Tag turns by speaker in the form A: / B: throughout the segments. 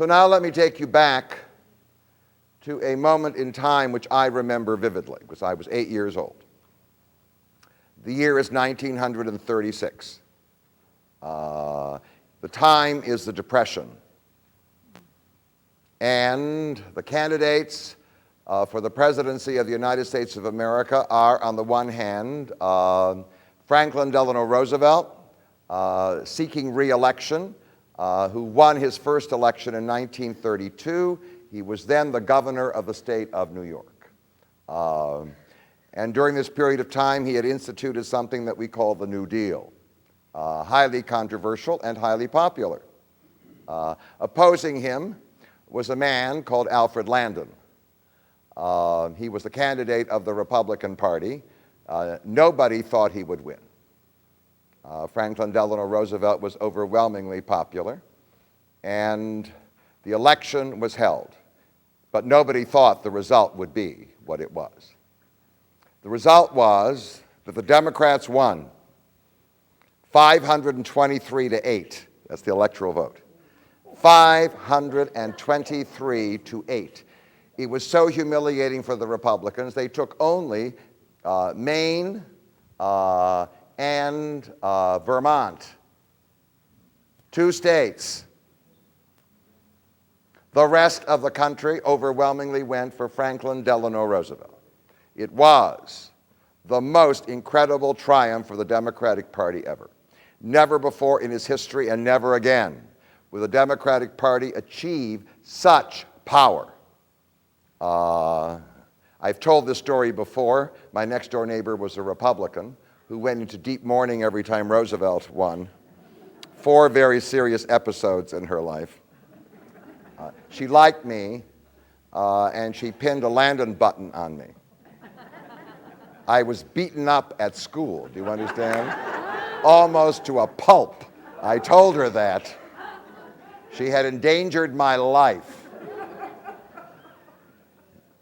A: So now let me take you back to a moment in time which I remember vividly, because I was 8 years old. The year is 1936. The time is the Depression. And the candidates for the presidency of the United States of America are, on the one hand, Franklin Delano Roosevelt, seeking re-election, who won his first election in 1932. He was then the governor of the state of New York. And during this period of time, he had instituted something that we call the New Deal, highly controversial and highly popular. Opposing him was a man called Alfred Landon. He was the candidate of the Republican Party. Nobody thought he would win. Franklin Delano Roosevelt was overwhelmingly popular, and the election was held. But nobody thought the result would be what it was. The result was that the Democrats won 523 to 8. That's the electoral vote. 523 to 8. It was so humiliating for the Republicans. They took only Maine and Vermont, 2 states. The rest of the country overwhelmingly went for Franklin Delano Roosevelt. It was the most incredible triumph for the Democratic Party ever. Never before in its history, and never again, will the Democratic Party achieve such power. I've told this story before. My next door neighbor was a Republican who went into deep mourning every time Roosevelt won. 4 very serious episodes in her life. She liked me, and she pinned a Landon button on me. I was beaten up at school, do you understand? Almost to a pulp. I told her that. She had endangered my life.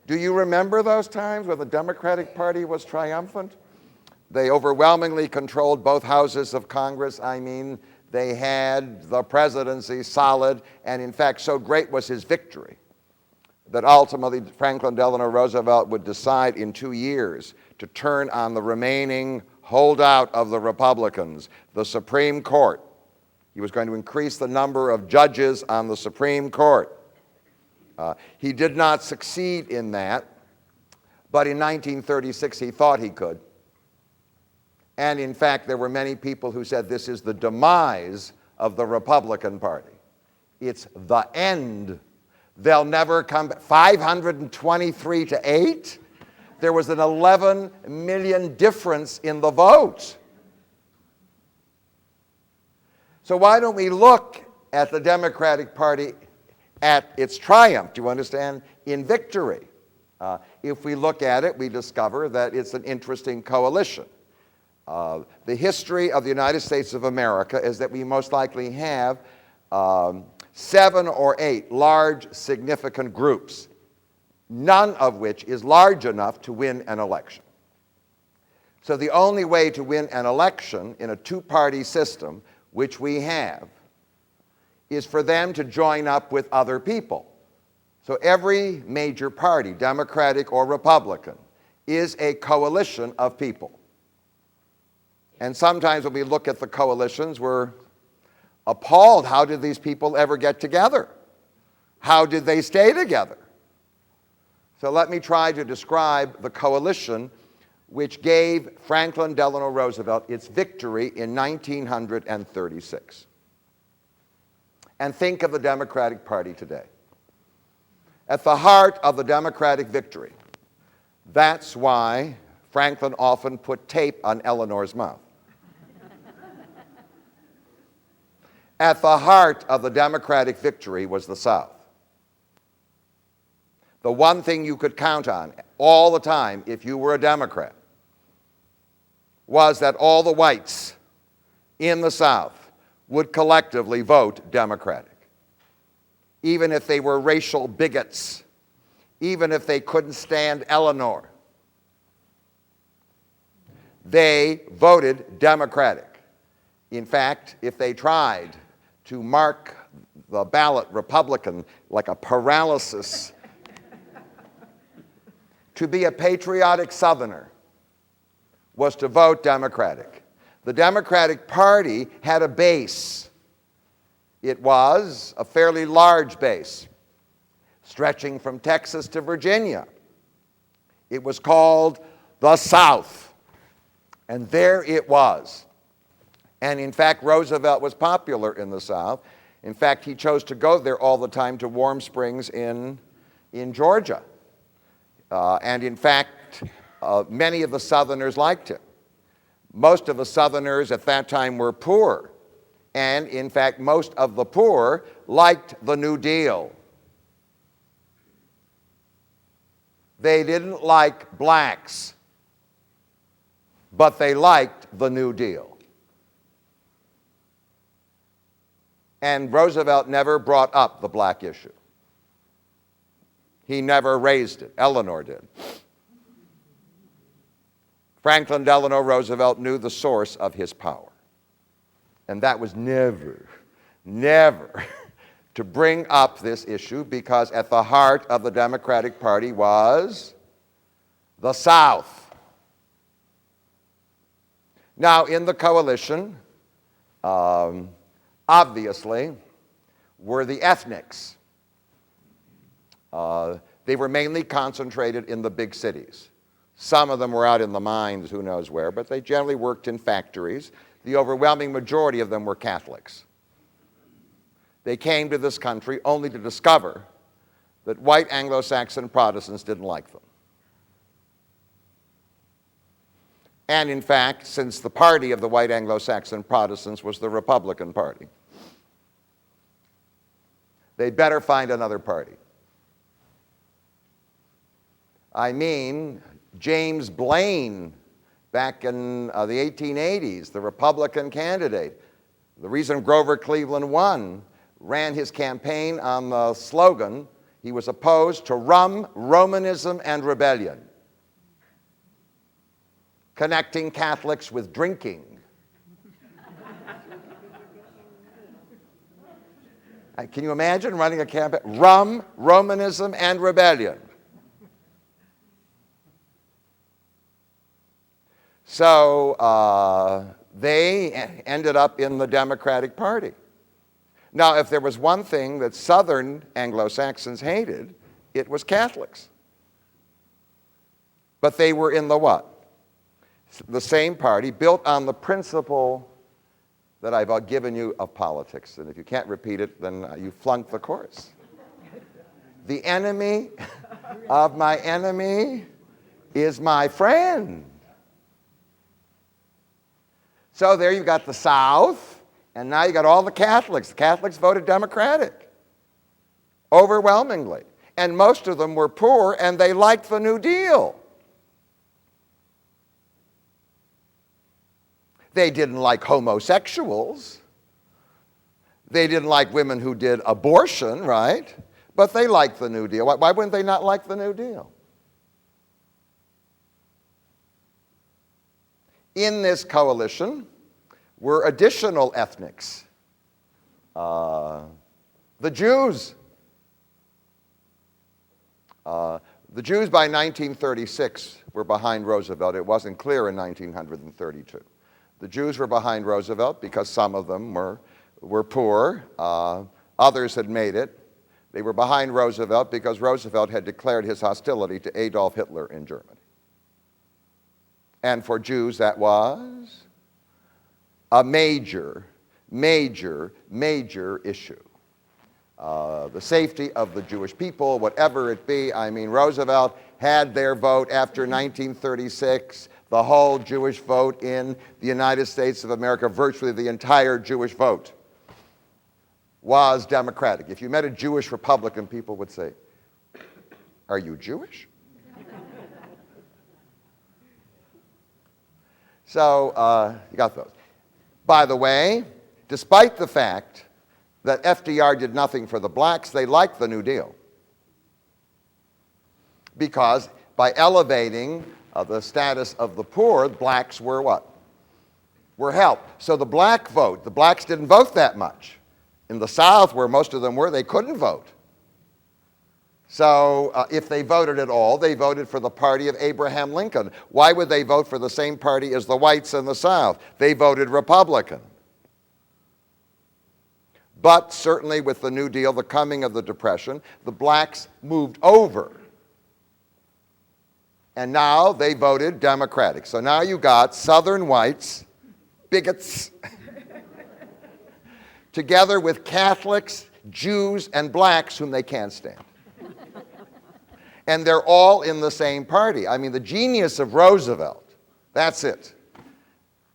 A: Do you remember those times when the Democratic Party was triumphant? They overwhelmingly controlled both houses of Congress. I mean, they had the presidency solid, and in fact, so great was his victory that ultimately Franklin Delano Roosevelt would decide in 2 years to turn on the remaining holdout of the Republicans, the Supreme Court. He was going to increase the number of judges on the Supreme Court. He did not succeed in that, but in 1936 he thought he could. And in fact, there were many people who said this is the demise of the Republican Party. It's the end. They'll never come back. 523 to 8? There was an 11 million difference in the vote. So why don't we look at the Democratic Party at its triumph, do you understand, in victory? If we look at it, we discover that it's an interesting coalition. The history of the United States of America is that we most likely have 7 or 8 large, significant groups, none of which is large enough to win an election. So the only way to win an election in a 2-party system, which we have, is for them to join up with other people. So every major party, Democratic or Republican, is a coalition of people. And sometimes when we look at the coalitions, we're appalled. How did these people ever get together? How did they stay together? So let me try to describe the coalition which gave Franklin Delano Roosevelt its victory in 1936. And think of the Democratic Party today. At the heart of the Democratic victory, that's why Franklin often put tape on Eleanor's mouth. At the heart of the Democratic victory was the South. The one thing you could count on all the time if you were a Democrat was that all the whites in the South would collectively vote Democratic. Even if they were racial bigots, even if they couldn't stand Eleanor, they voted Democratic. In fact, if they tried to mark the ballot Republican like a paralysis. To be a patriotic Southerner was to vote Democratic. The Democratic Party had a base. It was a fairly large base, stretching from Texas to Virginia. It was called the South, and there it was. And in fact, Roosevelt was popular in the South. In fact, he chose to go there all the time to Warm Springs in Georgia. And in fact, many of the Southerners liked him. Most of the Southerners at that time were poor. And in fact, most of the poor liked the New Deal. They didn't like blacks, but they liked the New Deal. And Roosevelt never brought up the black issue. He never raised it. Eleanor did. Franklin Delano Roosevelt knew the source of his power. And that was never to bring up this issue, because at the heart of the Democratic Party was the South. Now, in the coalition, obviously, were the ethnics. They were mainly concentrated in the big cities. Some of them were out in the mines, who knows where, but they generally worked in factories. The overwhelming majority of them were Catholics. They came to this country only to discover that white Anglo-Saxon Protestants didn't like them. And in fact, since the party of the white Anglo-Saxon Protestants was the Republican Party, they'd better find another party. I mean, James Blaine, back in the 1880s, the Republican candidate, the reason Grover Cleveland won, ran his campaign on the slogan, he was opposed to rum, Romanism, and rebellion, connecting Catholics with drinking. Can you imagine running a campaign? Rum, Romanism, and rebellion. So they ended up in the Democratic Party. Now, if there was one thing that Southern Anglo-Saxons hated, it was Catholics. But they were in the what? The same party, built on the principle that I've given you of politics. And if you can't repeat it, then you flunked the course. The enemy of my enemy is my friend. So there you got the South, and now you got all the Catholics. The Catholics voted Democratic, overwhelmingly. And most of them were poor, and they liked the New Deal. They didn't like homosexuals. They didn't like women who did abortion, right? But they liked the New Deal. Why wouldn't they not like the New Deal? In this coalition were additional ethnics. The Jews. The Jews by 1936 were behind Roosevelt. It wasn't clear in 1932. The Jews were behind Roosevelt because some of them were poor. Others had made it. They were behind Roosevelt because Roosevelt had declared his hostility to Adolf Hitler in Germany. And for Jews, that was a major issue. The safety of the Jewish people, whatever it be. I mean, Roosevelt had their vote after 1936, the whole Jewish vote in the United States of America, virtually the entire Jewish vote was Democratic. If you met a Jewish Republican, people would say, "Are you Jewish?" So you got those. By the way, despite the fact that FDR did nothing for the blacks, they liked the New Deal. Because by elevating the status of the poor, blacks were what? Were helped. So the black vote, the blacks didn't vote that much. In the South, where most of them were, they couldn't vote. So if they voted at all, they voted for the party of Abraham Lincoln. Why would they vote for the same party as the whites in the South? They voted Republican. But certainly with the New Deal, the coming of the Depression, the blacks moved over. And now they voted Democratic. So now you got Southern whites, bigots, together with Catholics, Jews, and blacks whom they can't stand. And they're all in the same party. I mean, the genius of Roosevelt, that's it.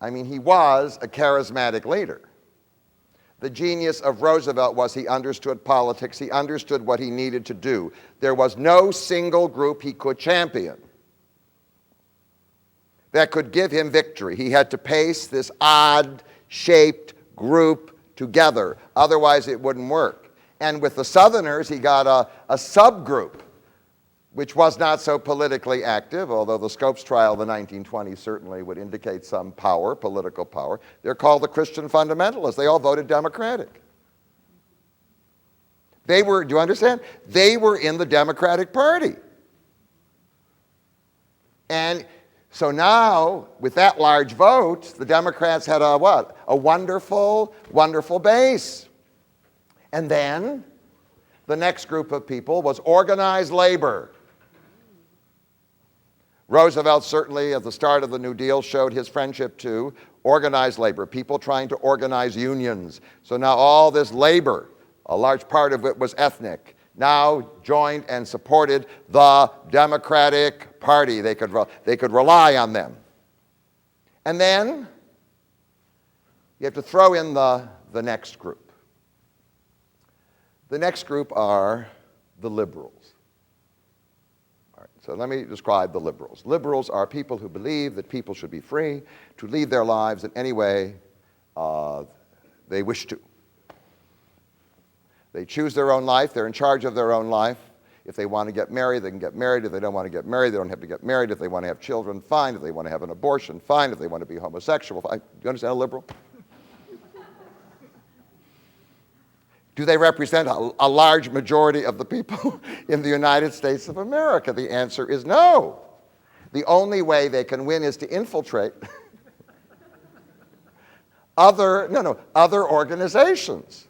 A: I mean, he was a charismatic leader. The genius of Roosevelt was he understood politics. He understood what he needed to do. There was no single group he could champion that could give him victory. He had to pace this odd-shaped group together. Otherwise, it wouldn't work. And with the Southerners, he got a subgroup, which was not so politically active, although the Scopes trial of the 1920s certainly would indicate some power, political power. They're called the Christian fundamentalists. They all voted Democratic. They were, do you understand? They were in the Democratic Party. And so now, with that large vote, the Democrats had a what? A wonderful, wonderful base. And then the next group of people was organized labor. Roosevelt certainly, at the start of the New Deal, showed his friendship to organized labor, people trying to organize unions. So now all this labor, a large part of it was ethnic, now joined and supported the Democratic Party. They could rely on them. And then you have to throw in the next group. The next group are the liberals. So let me describe the liberals. Liberals are people who believe that people should be free to lead their lives in any way they wish to. They choose their own life. They're in charge of their own life. If they want to get married, they can get married. If they don't want to get married, they don't have to get married. If they want to have children, fine. If they want to have an abortion, fine. If they want to be homosexual, fine. Do you understand a liberal? Do they represent a large majority of the people in the United States of America? The answer is no. The only way they can win is to infiltrate other organizations.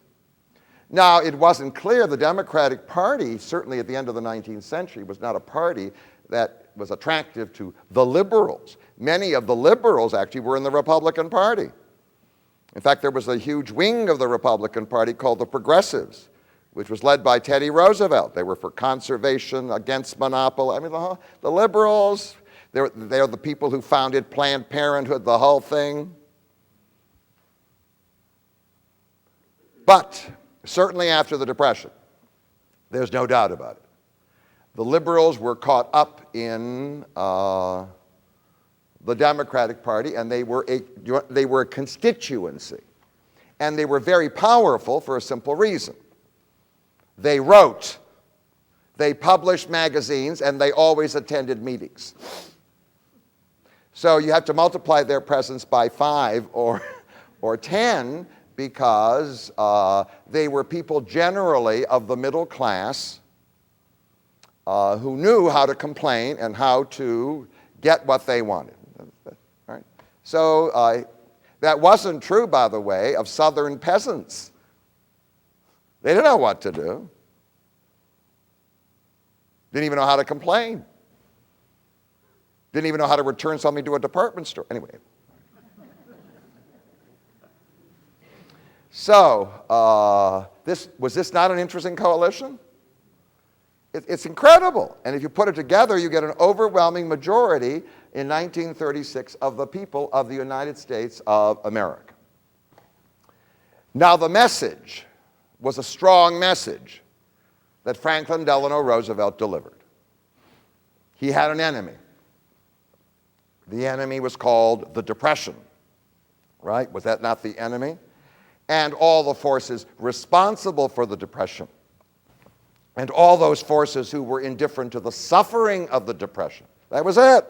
A: Now, it wasn't clear. The Democratic Party, certainly at the end of the 19th century, was not a party that was attractive to the liberals. Many of the liberals actually were in the Republican Party. In fact, there was a huge wing of the Republican Party called the Progressives, which was led by Teddy Roosevelt. They were for conservation, against monopoly. I mean, the liberals, they're the people who founded Planned Parenthood, the whole thing. But certainly after the Depression, there's no doubt about it, the liberals were caught up in the Democratic Party, and they were a constituency. And they were very powerful for a simple reason. They wrote, they published magazines, and they always attended meetings. So you have to multiply their presence by 5 or 10 because they were people generally of the middle class who knew how to complain and how to get what they wanted. Right? So that wasn't true, by the way, of Southern peasants. They didn't know what to do. Didn't even know how to complain. Didn't even know how to return something to a department store. Anyway. So, was this not an interesting coalition? It's incredible. And if you put it together, you get an overwhelming majority in 1936 of the people of the United States of America. Now, the message was a strong message that Franklin Delano Roosevelt delivered. He had an enemy. The enemy was called the Depression, right? Was that not the enemy? And all the forces responsible for the Depression, and all those forces who were indifferent to the suffering of the Depression. That was it.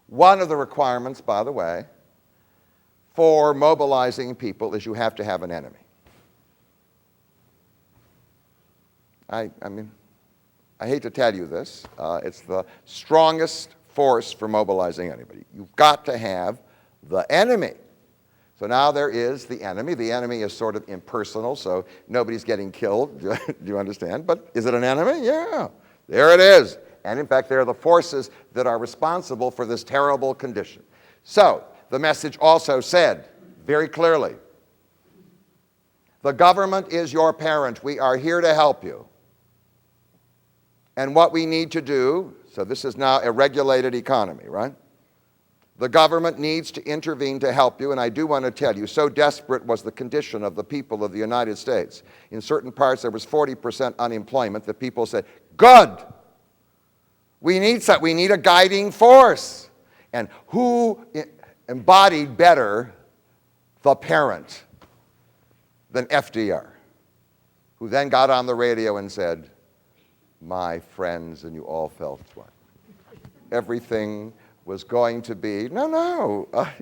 A: One of the requirements, by the way, for mobilizing people is you have to have an enemy. I mean, I hate to tell you this. It's the strongest force for mobilizing anybody. You've got to have the enemy. So now there is the enemy. The enemy is sort of impersonal, so nobody's getting killed. Do you understand? But is it an enemy? Yeah. There it is. And in fact, they're the forces that are responsible for this terrible condition. So the message also said very clearly, the government is your parent. We are here to help you. And what we need to do, so this is now a regulated economy, right? The government needs to intervene to help you, and I do want to tell you, so desperate was the condition of the people of the United States. In certain parts, there was 40% unemployment that people said, good, we need a guiding force. And who embodied better the parent than FDR, who then got on the radio and said, my friends, and you all felt what? Everything was going to be,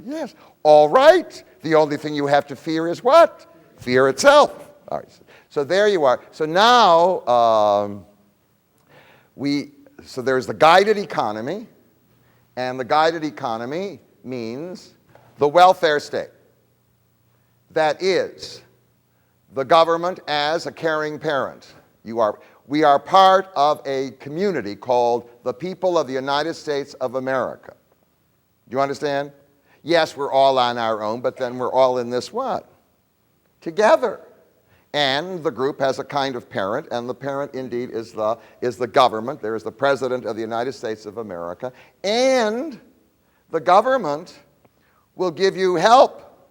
A: yes, all right. The only thing you have to fear is what? Fear itself. All right, so there you are. So now so there's the guided economy, and the guided economy means the welfare state. That is the government as a caring parent. We are part of a community called the people of the United States of America. Do you understand? Yes, we're all on our own, but then we're all in this what? Together. And the group has a kind of parent, and the parent indeed is the government. There is the President of the United States of America, and the government will give you help.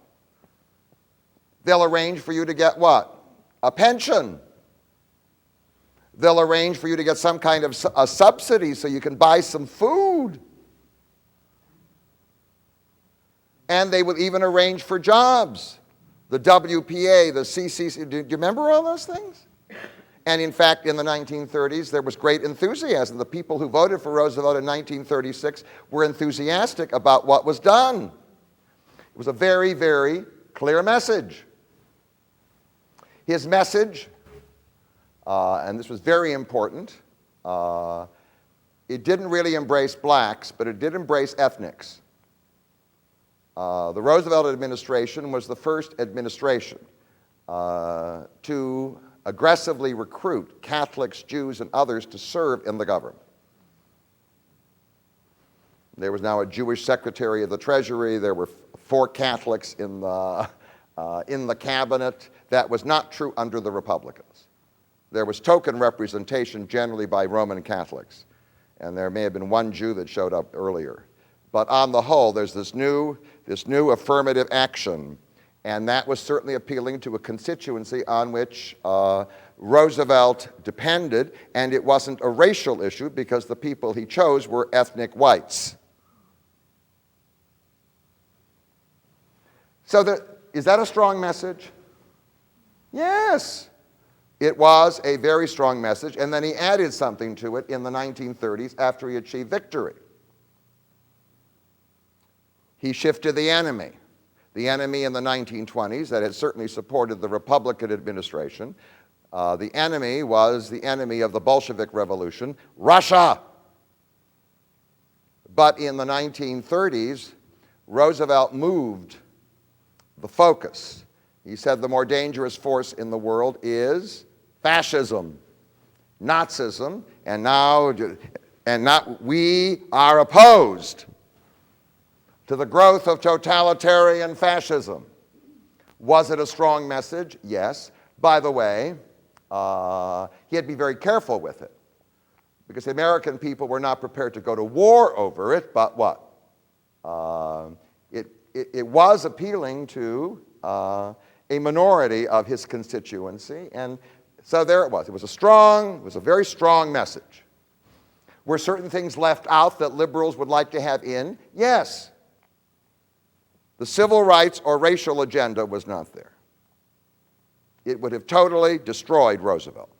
A: They'll arrange for you to get what? A pension. They'll arrange for you to get some kind of a subsidy so you can buy some food. And they will even arrange for jobs. The WPA, the CCC, do you remember all those things? And in fact, in the 1930s, there was great enthusiasm. The people who voted for Roosevelt in 1936 were enthusiastic about what was done. It was a very, very clear message. His message, and this was very important, it didn't really embrace blacks, but it did embrace ethnics. The Roosevelt administration was the first administration to aggressively recruit Catholics, Jews, and others to serve in the government. There was now a Jewish Secretary of the Treasury. There were 4 Catholics in the cabinet. That was not true under the Republicans. There was token representation generally by Roman Catholics, and there may have been one Jew that showed up earlier. But on the whole, there's this new affirmative action, and that was certainly appealing to a constituency on which Roosevelt depended, and it wasn't a racial issue because the people he chose were ethnic whites. So is that a strong message? Yes. It was a very strong message, and then he added something to it in the 1930s after he achieved victory. He shifted the enemy. The enemy in the 1920s that had certainly supported the Republican administration. The enemy was the enemy of the Bolshevik Revolution, Russia. But in the 1930s, Roosevelt moved the focus. He said the more dangerous force in the world is fascism, Nazism, and we are opposed to the growth of totalitarian fascism. Was it a strong message? Yes. By the way, he had to be very careful with it because the American people were not prepared to go to war over it, but what? It was appealing to a minority of his constituency, and so there it was. It was a very strong message. Were certain things left out that liberals would like to have in? Yes. The civil rights or racial agenda was not there. It would have totally destroyed Roosevelt.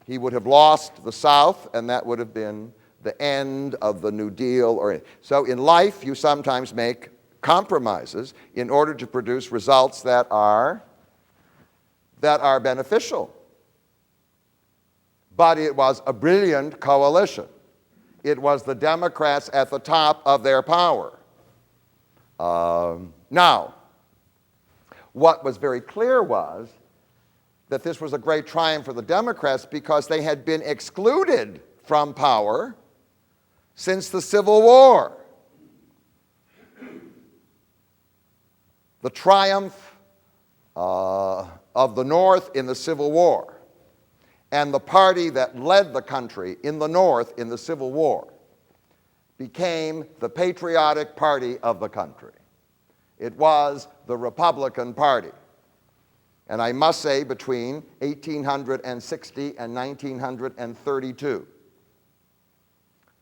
A: He would have lost the South, and that would have been the end of the New Deal. So in life, you sometimes make compromises in order to produce results that are beneficial. But it was a brilliant coalition. It was the Democrats at the top of their power. Now, what was very clear was that this was a great triumph for the Democrats because they had been excluded from power since the Civil War. The triumph of the North in the Civil War and the party that led the country in the North in the Civil War became the patriotic party of the country. It was the Republican Party. And I must say, between 1860 and 1932,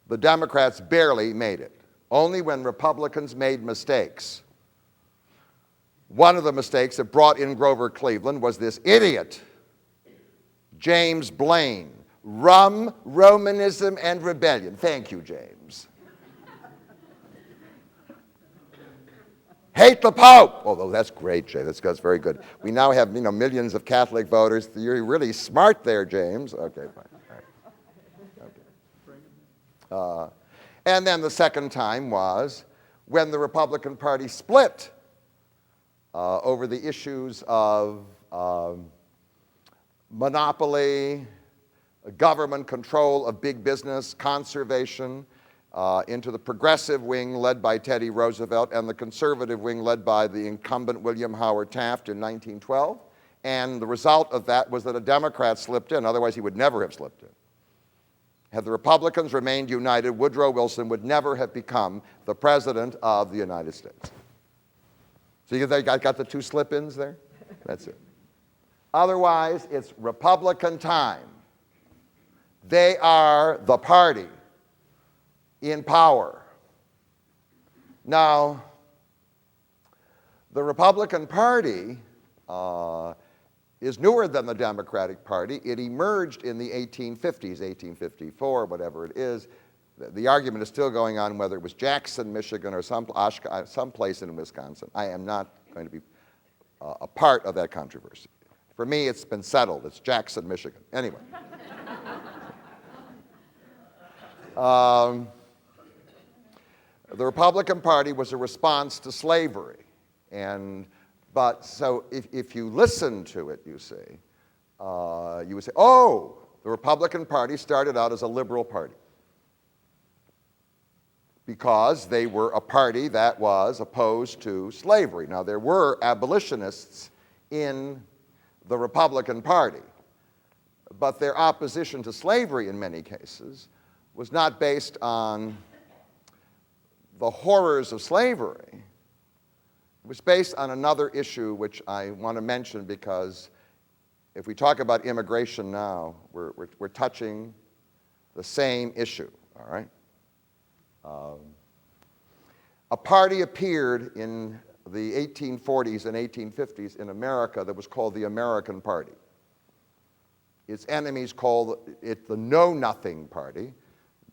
A: the Democrats barely made it. Only when Republicans made mistakes. One of the mistakes that brought in Grover Cleveland was this idiot, James Blaine. Rum, Romanism, and rebellion. Thank you, James. Hate the Pope. Oh, that's great, Jay. That's very good. We now have, millions of Catholic voters. You're really smart there, James. Okay, fine. All right. Okay. And then the second time was when the Republican Party split over the issues of monopoly, government control of big business, conservation, into the progressive wing led by Teddy Roosevelt and the conservative wing led by the incumbent William Howard Taft in 1912. And the result of that was that a Democrat slipped in, otherwise he would never have slipped in. Had the Republicans remained united, Woodrow Wilson would never have become the president of the United States. So you got the two slip-ins there? That's it. Otherwise, it's Republican time. They are the party in power. Now, the Republican Party is newer than the Democratic Party. It emerged in the 1850s, 1854, whatever it is. The argument is still going on whether it was Jackson, Michigan, or some place in Wisconsin. I am not going to be a part of that controversy. For me, it's been settled. It's Jackson, Michigan. Anyway. The Republican Party was a response to slavery. But so if you listen to it, you see, you would say, oh, the Republican Party started out as a liberal party because they were a party that was opposed to slavery. Now, there were abolitionists in the Republican Party, but their opposition to slavery in many cases was not based on the horrors of slavery. It was based on another issue which I want to mention because if we talk about immigration now, we're touching the same issue, all right? A party appeared in the 1840s and 1850s in America that was called the American Party. Its enemies called it the Know-Nothing Party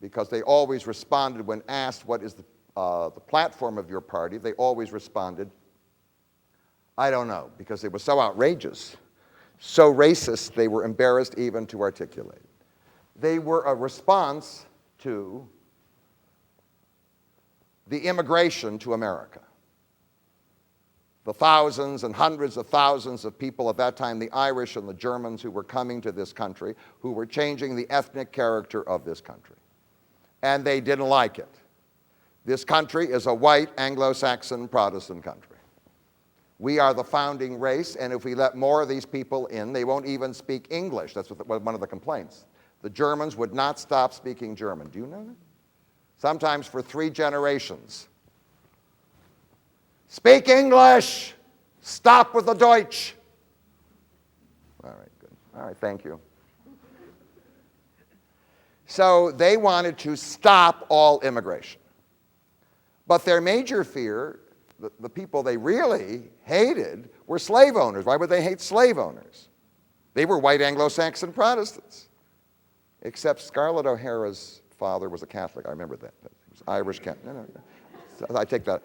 A: because they always responded when asked what is the platform of your party, they always responded, I don't know, because it was so outrageous, so racist, they were embarrassed even to articulate. They were a response to the immigration to America. The thousands and hundreds of thousands of people at that time, the Irish and the Germans who were coming to this country, who were changing the ethnic character of this country. And they didn't like it. This country is a white Anglo-Saxon Protestant country. We are the founding race, and if we let more of these people in, they won't even speak English. That's one of the complaints. The Germans would not stop speaking German. Do you know that? Sometimes for 3 generations. Speak English! Stop with the Deutsch! All right, good. All right, thank you. So they wanted to stop all immigration. But their major fear, the people they really hated, were slave owners. Why would they hate slave owners? They were white Anglo-Saxon Protestants. Except Scarlett O'Hara's father was a Catholic. I remember that. He was Irish Catholic. No. So I take that.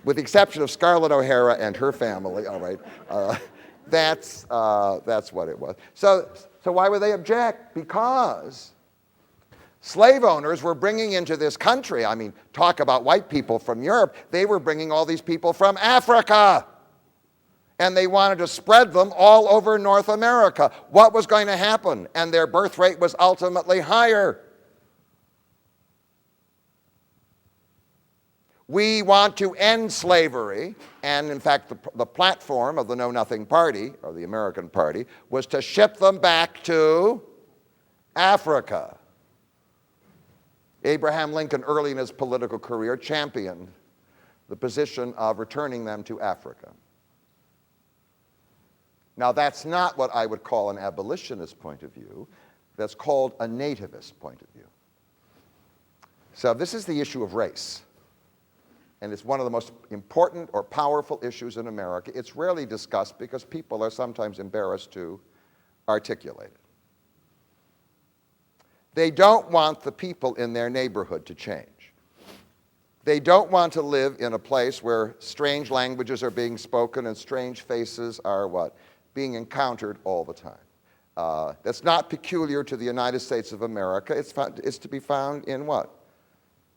A: With the exception of Scarlett O'Hara and her family, all right, that's what it was. So why would they object? Because slave owners were bringing into this country, I mean, talk about white people from Europe, they were bringing all these people from Africa. And they wanted to spread them all over North America. What was going to happen? And their birth rate was ultimately higher. We want to end slavery, and in fact, the platform of the Know Nothing Party, or the American Party, was to ship them back to Africa. Abraham Lincoln, early in his political career, championed the position of returning them to Africa. Now, that's not what I would call an abolitionist point of view. That's called a nativist point of view. So this is the issue of race. And it's one of the most important or powerful issues in America. It's rarely discussed because people are sometimes embarrassed to articulate it. They don't want the people in their neighborhood to change. They don't want to live in a place where strange languages are being spoken and strange faces are what? Being encountered all the time. That's not peculiar to the United States of America. It's to be found in what?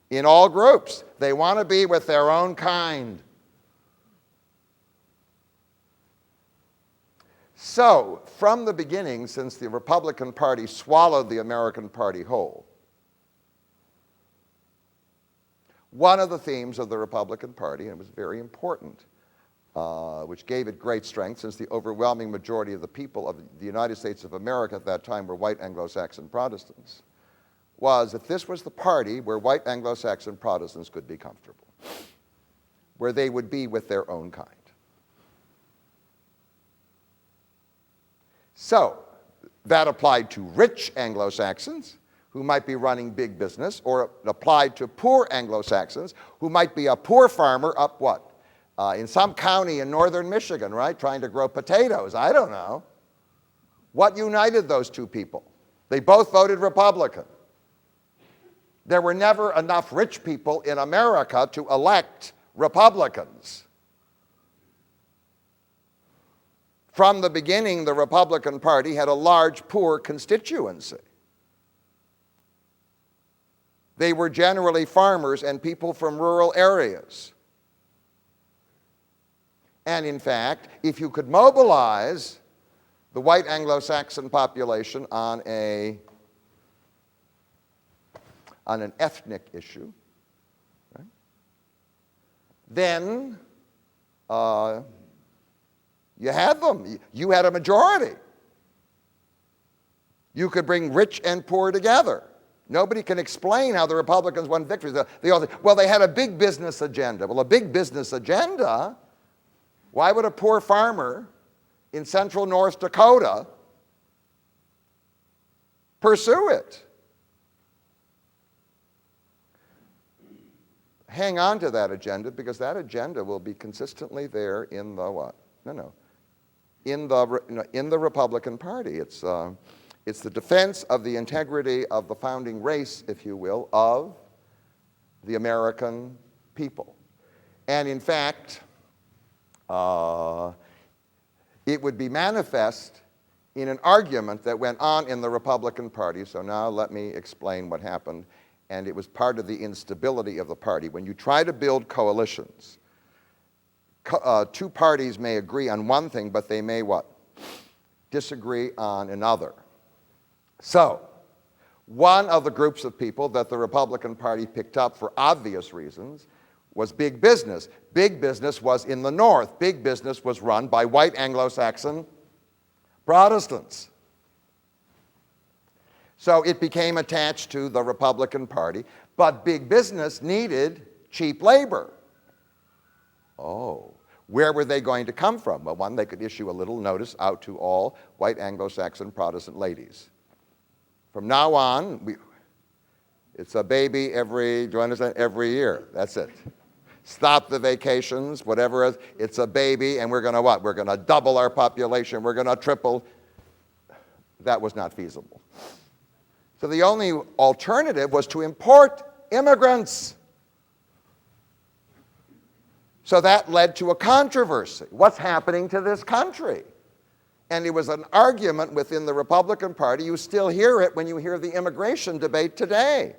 A: In all groups. They want to be with their own kind. So, from the beginning, since the Republican Party swallowed the American Party whole, one of the themes of the Republican Party, and it was very important, which gave it great strength, since the overwhelming majority of the people of the United States of America at that time were white Anglo-Saxon Protestants, was that this was the party where white Anglo-Saxon Protestants could be comfortable, where they would be with their own kind. So that applied to rich Anglo-Saxons who might be running big business, or it applied to poor Anglo-Saxons who might be a poor farmer up what? In some county in northern Michigan, right, trying to grow potatoes. I don't know. What united those two people? They both voted Republican. There were never enough rich people in America to elect Republicans. From the beginning, the Republican Party had a large poor constituency. They were generally farmers and people from rural areas. And in fact, if you could mobilize the white Anglo-Saxon population on an ethnic issue, right, then you had them. You had a majority. You could bring rich and poor together. Nobody can explain how the Republicans won victories. They all say, well, they had a big business agenda. Well, a big business agenda? Why would a poor farmer in central North Dakota pursue it? Hang on to that agenda, because that agenda will be consistently there in the what? In the Republican Party. It's the defense of the integrity of the founding race, if you will, of the American people. And in fact, it would be manifest in an argument that went on in the Republican Party. So now let me explain what happened. And it was part of the instability of the party. When you try to build coalitions, two parties may agree on one thing, but they may what? Disagree on another. So, one of the groups of people that the Republican Party picked up for obvious reasons was big business. Big business was in the North. Big business was run by white Anglo-Saxon Protestants. So it became attached to the Republican Party, but big business needed cheap labor. Oh, where were they going to come from? Well, one, they could issue a little notice out to all white Anglo-Saxon Protestant ladies. From now on, it's a baby every year. That's it. Stop the vacations, whatever. It's a baby, and we're going to what? We're going to double our population. We're going to triple. That was not feasible. So the only alternative was to import immigrants. So that led to a controversy. What's happening to this country? And it was an argument within the Republican Party. You still hear it when you hear the immigration debate today.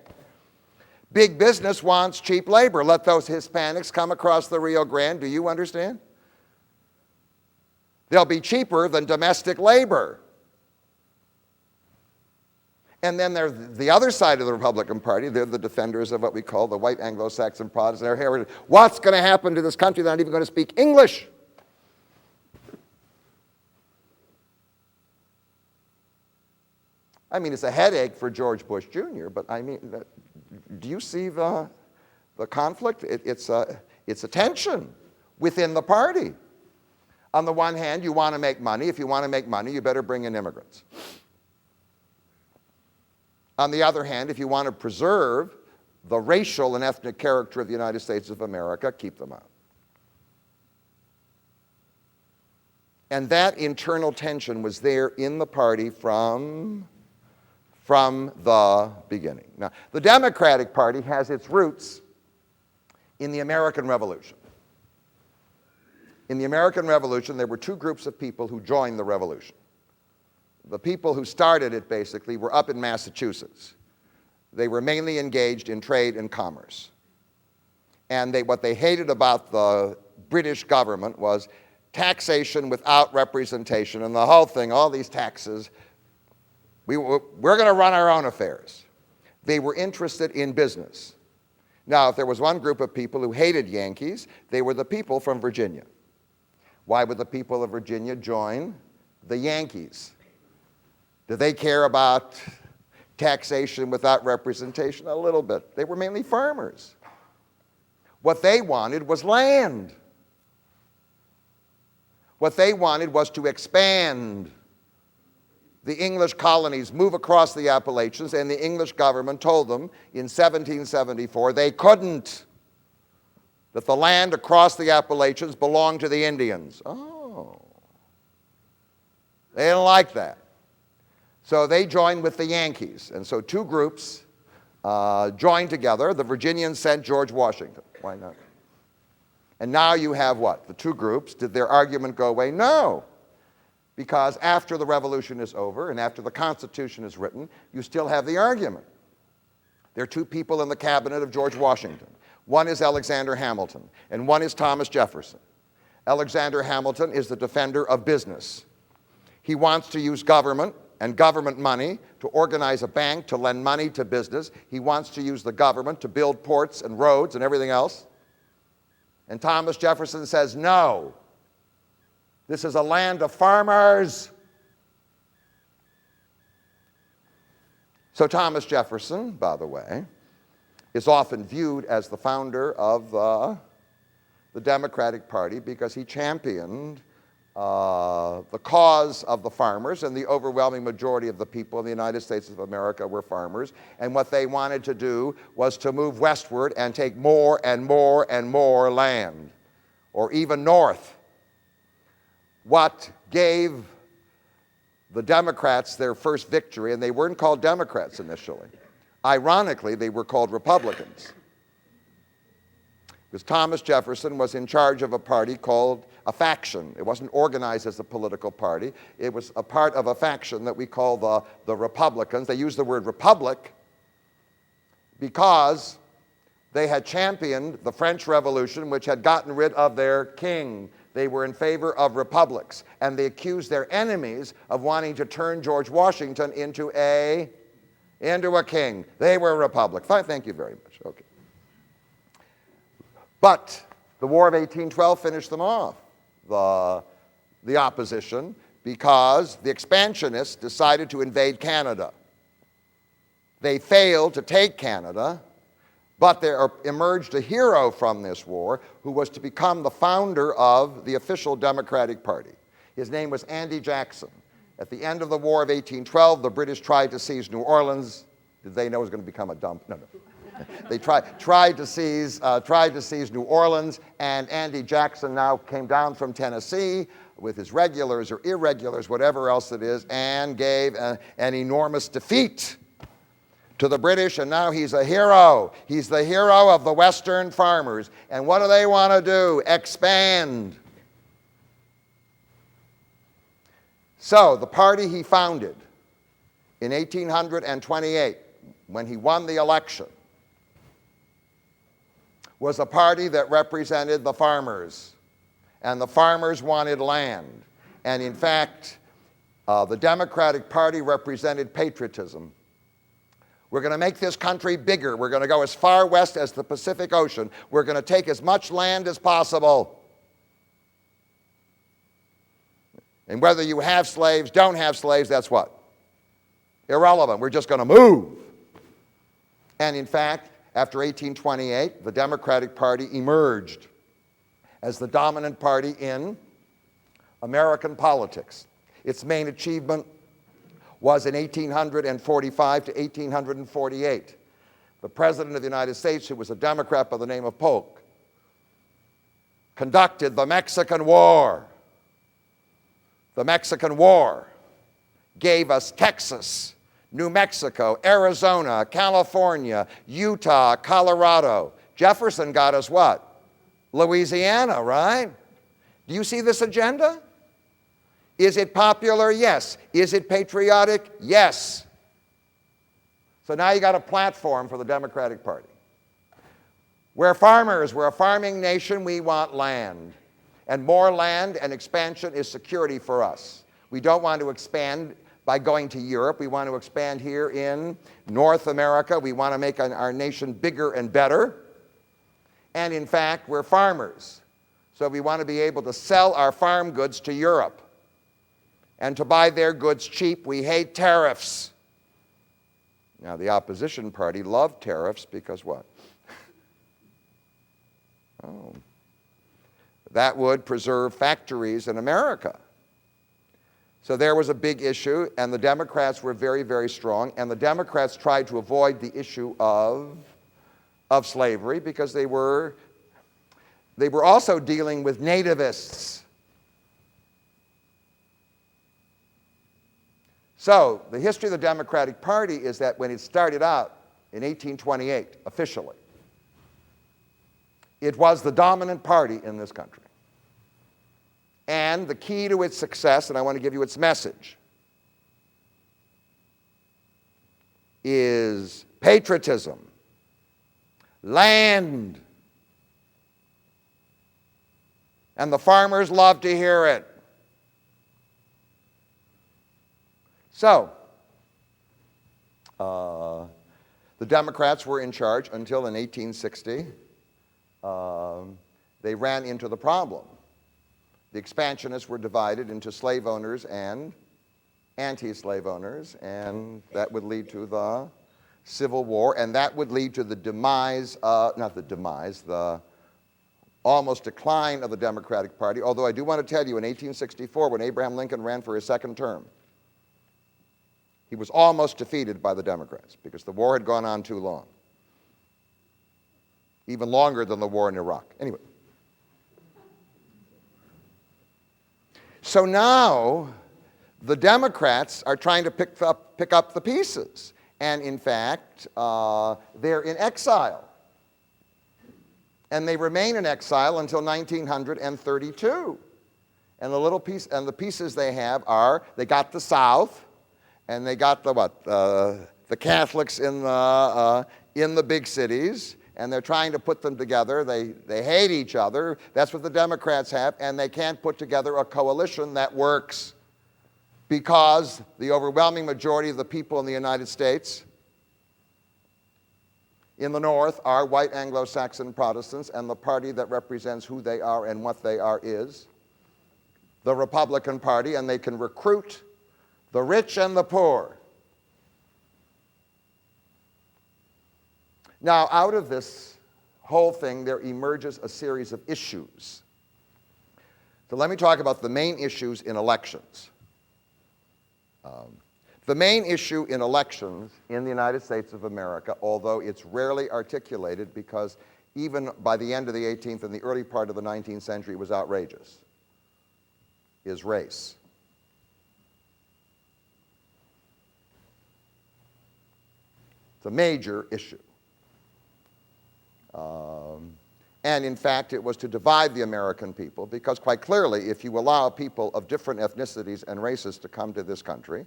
A: Big business wants cheap labor. Let those Hispanics come across the Rio Grande. Do you understand? They'll be cheaper than domestic labor. And then there's the other side of the Republican Party. They're the defenders of what we call the white Anglo-Saxon Protestant. They're here. What's going to happen to this country? They're not even going to speak English. I mean, it's a headache for George Bush Jr., but I mean, do you see the conflict? It's a tension within the party. On the one hand, you want to make money. If you want to make money, you better bring in immigrants. On the other hand, if you want to preserve the racial and ethnic character of the United States of America, keep them out. And that internal tension was there in the party from the beginning. Now, the Democratic Party has its roots in the American Revolution. In the American Revolution, there were two groups of people who joined the revolution. The people who started it, basically, were up in Massachusetts. They were mainly engaged in trade and commerce. And what they hated about the British government was taxation without representation, and the whole thing, all these taxes, we're going to run our own affairs. They were interested in business. Now, if there was one group of people who hated Yankees, they were the people from Virginia. Why would the people of Virginia join the Yankees? Do they care about taxation without representation? A little bit. They were mainly farmers. What they wanted was land. What they wanted was to expand the English colonies, move across the Appalachians, and the English government told them in 1774 they couldn't, that the land across the Appalachians belonged to the Indians. Oh. They didn't like that. So they joined with the Yankees. And so two groups joined together. The Virginians sent George Washington. Why not? And now you have what? The two groups. Did their argument go away? No. Because after the revolution is over and after the Constitution is written, you still have the argument. There are two people in the cabinet of George Washington. One is Alexander Hamilton, and one is Thomas Jefferson. Alexander Hamilton is the defender of business. He wants to use government and government money to organize a bank, to lend money to business. He wants to use the government to build ports and roads and everything else. And Thomas Jefferson says, no, this is a land of farmers. So Thomas Jefferson, by the way, is often viewed as the founder of the Democratic Party because he championed the cause of the farmers, and the overwhelming majority of the people in the United States of America were farmers. And what they wanted to do was to move westward and take more and more and more land, or even north. What gave the Democrats their first victory, and they weren't called Democrats initially. Ironically, they were called Republicans. Because Thomas Jefferson was in charge of a party called a faction. It wasn't organized as a political party. It was a part of a faction that we call the Republicans. They used the word republic because they had championed the French Revolution, which had gotten rid of their king. They were in favor of republics. And they accused their enemies of wanting to turn George Washington into a king. They were a republic. Fine, thank you very much. Okay. But the War of 1812 finished them off, the opposition, because the expansionists decided to invade Canada. They failed to take Canada, but there emerged a hero from this war who was to become the founder of the official Democratic Party. His name was Andy Jackson. At the end of the War of 1812, the British tried to seize New Orleans. Did they know it was going to become a dump? No. They tried to seize New Orleans, and Andy Jackson now came down from Tennessee with his regulars or irregulars, whatever else it is, and gave an enormous defeat to the British, and now he's a hero. He's the hero of the Western farmers. And what do they want to do? Expand. So the party he founded in 1828, when he won the election, was a party that represented the farmers. And the farmers wanted land. And in fact, the Democratic Party represented patriotism. We're going to make this country bigger. We're going to go as far west as the Pacific Ocean. We're going to take as much land as possible. And whether you have slaves, don't have slaves, that's what? Irrelevant. We're just going to move. And in fact, after 1828, the Democratic Party emerged as the dominant party in American politics. Its main achievement was in 1845 to 1848. The President of the United States, who was a Democrat by the name of Polk, conducted the Mexican War. The Mexican War gave us Texas, New Mexico, Arizona, California, Utah, Colorado. Jefferson got us what? Louisiana, right? Do you see this agenda? Is it popular? Yes. Is it patriotic? Yes. So now you got a platform for the Democratic Party. We're farmers. We're a farming nation. We want land. And more land and expansion is security for us. We don't want to expand by going to Europe. We want to expand here in North America. We want to make our nation bigger and better. And in fact, we're farmers. So we want to be able to sell our farm goods to Europe and to buy their goods cheap. We hate tariffs. Now, the opposition party loved tariffs because what? Oh, that would preserve factories in America. So there was a big issue, and the Democrats were very, very strong, and the Democrats tried to avoid the issue of slavery because they were also dealing with nativists. So the history of the Democratic Party is that when it started out in 1828, officially, it was the dominant party in this country. And the key to its success, and I want to give you its message, is patriotism, land. And the farmers love to hear it. So, the Democrats were in charge until in 1860. They ran into the problem. The expansionists were divided into slave owners and anti-slave owners, and that would lead to the Civil War, and that would lead to the demise, the almost decline of the Democratic Party. Although I do want to tell you, in 1864, when Abraham Lincoln ran for his second term, he was almost defeated by the Democrats because the war had gone on too long. Even longer than the war in Iraq. Anyway. So now the Democrats are trying to pick up the pieces. And in fact, they're in exile. And they remain in exile until 1932. And the pieces they have are, they got the South, and they got the Catholics in the big cities, and they're trying to put them together. They hate each other. That's what the Democrats have, and they can't put together a coalition that works because the overwhelming majority of the people in the United States in the North are white Anglo-Saxon Protestants, and the party that represents who they are and what they are is the Republican Party, and they can recruit the rich and the poor. Now, out of this whole thing, there emerges a series of issues. So let me talk about the main issues in elections. The main issue in elections in the United States of America, although it's rarely articulated because even by the end of the 18th and the early part of the 19th century it was outrageous, is race. It's a major issue. And in fact, it was to divide the American people, because quite clearly, if you allow people of different ethnicities and races to come to this country,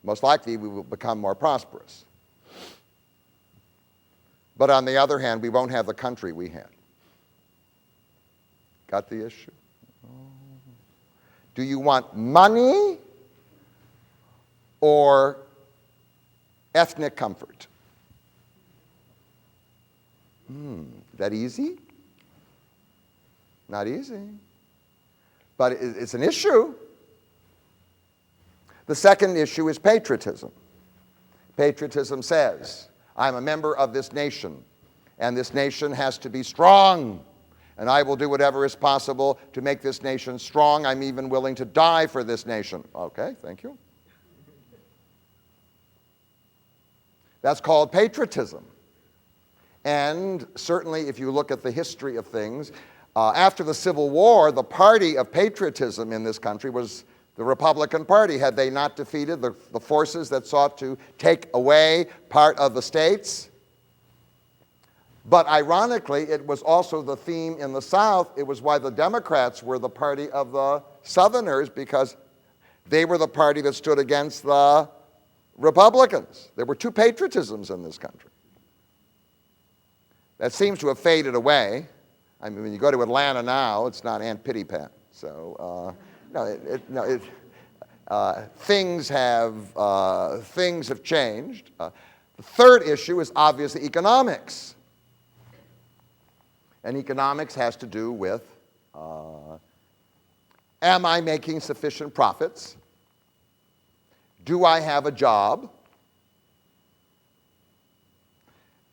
A: most likely we will become more prosperous. But on the other hand, we won't have the country we had. Got the issue? Do you want money or ethnic comfort? That easy? Not easy. But it's an issue. The second issue is patriotism. Patriotism says, I'm a member of this nation, and this nation has to be strong, and I will do whatever is possible to make this nation strong. I'm even willing to die for this nation. Okay, thank you. That's called patriotism. And certainly, if you look at the history of things, after the Civil War, the party of patriotism in this country was the Republican Party. Had they not defeated the forces that sought to take away part of the states? But ironically, it was also the theme in the South. It was why the Democrats were the party of the Southerners, because they were the party that stood against the Republicans. There were two patriotisms in this country. That seems to have faded away. I mean, when you go to Atlanta now, it's not Aunt Pity Pat. So, things have changed. The third issue is obviously economics. And economics has to do with, am I making sufficient profits? Do I have a job?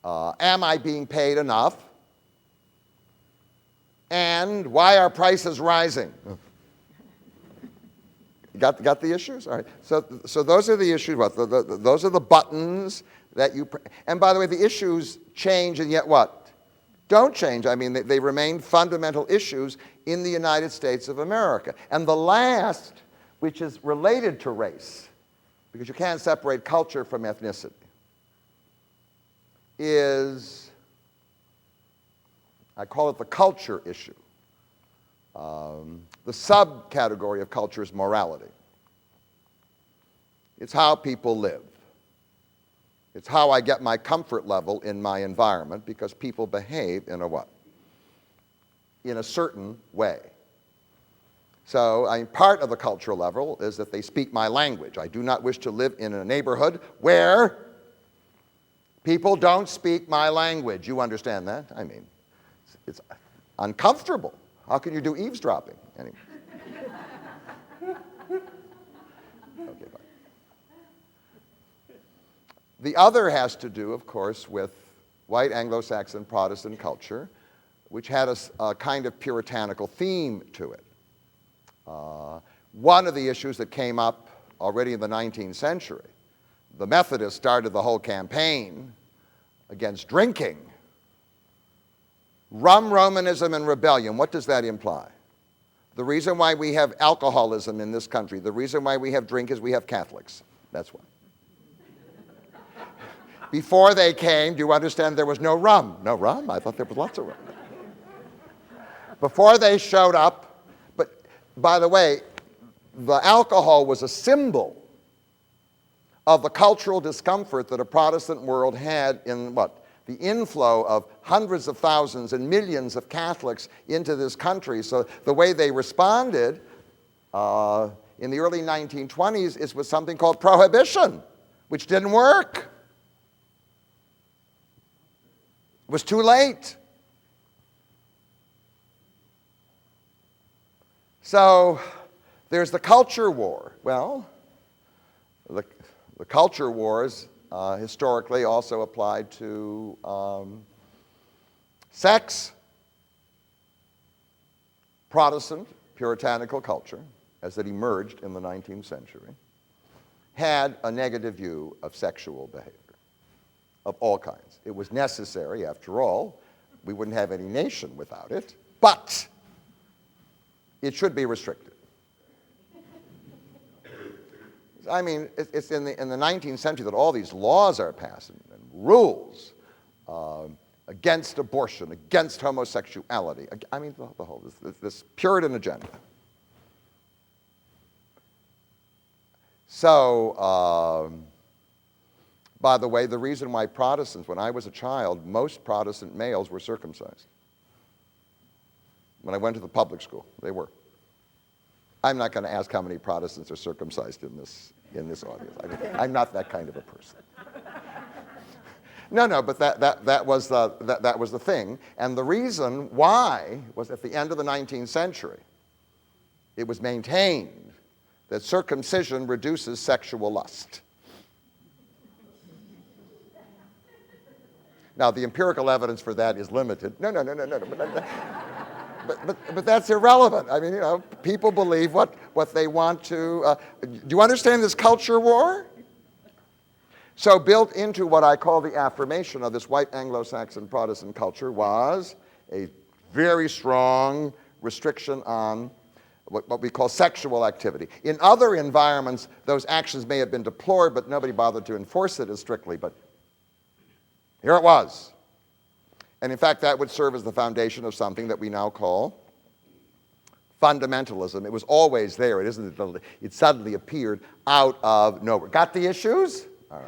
A: Am I being paid enough? And why are prices rising? Got the issues? All right. So those are the issues. What? Those are the buttons that you... And by the way, the issues change, and yet what? Don't change. I mean, they remain fundamental issues in the United States of America. And the last, which is related to race, because you can't separate culture from ethnicity, is, I call it the culture issue. The subcategory of culture is morality. It's how people live. It's how I get my comfort level in my environment, because people behave in a what? In a certain way. So part of the cultural level is that they speak my language. I do not wish to live in a neighborhood where people don't speak my language. You understand that? I mean, it's uncomfortable. How can you do eavesdropping? Anyway. Okay, fine. The other has to do, of course, with white Anglo-Saxon Protestant culture, which had a kind of puritanical theme to it. One of the issues that came up already in the 19th century, the Methodists started the whole campaign against drinking. Rum, Romanism, and rebellion, what does that imply? The reason why we have alcoholism in this country, the reason why we have drink is we have Catholics. That's why. Before they came, do you understand there was no rum? No rum? I thought there was lots of rum. Before they showed up, but by the way, the alcohol was a symbol of the cultural discomfort that a Protestant world had in what? The inflow of hundreds of thousands and millions of Catholics into this country. So the way they responded in the early 1920s is with something called prohibition, which didn't work. It was too late. So there's the culture war. Well, the culture wars historically also applied to sex. Protestant puritanical culture, as it emerged in the 19th century, had a negative view of sexual behavior of all kinds. It was necessary, after all. We wouldn't have any nation without it, but it should be restricted. I mean, it's in the 19th century that all these laws are passed, and rules against abortion, against homosexuality. I mean, the whole, this Puritan agenda. So, by the way, the reason why Protestants, when I was a child, most Protestant males were circumcised. When I went to the public school, they were. I'm not going to ask how many Protestants are circumcised in this audience. I mean, I'm not that kind of a person. No, but that was the thing. And the reason why was at the end of the 19th century, it was maintained that circumcision reduces sexual lust. Now, the empirical evidence for that is limited. No. But that's irrelevant. I mean, you know, people believe what they want to. Do you understand this culture war? So built into what I call the affirmation of this white Anglo-Saxon Protestant culture was a very strong restriction on what we call sexual activity. In other environments, those actions may have been deplored, but nobody bothered to enforce it as strictly. But here it was. And in fact, that would serve as the foundation of something that we now call fundamentalism. It was always there. It isn't that it suddenly appeared out of nowhere. Got the issues? All right.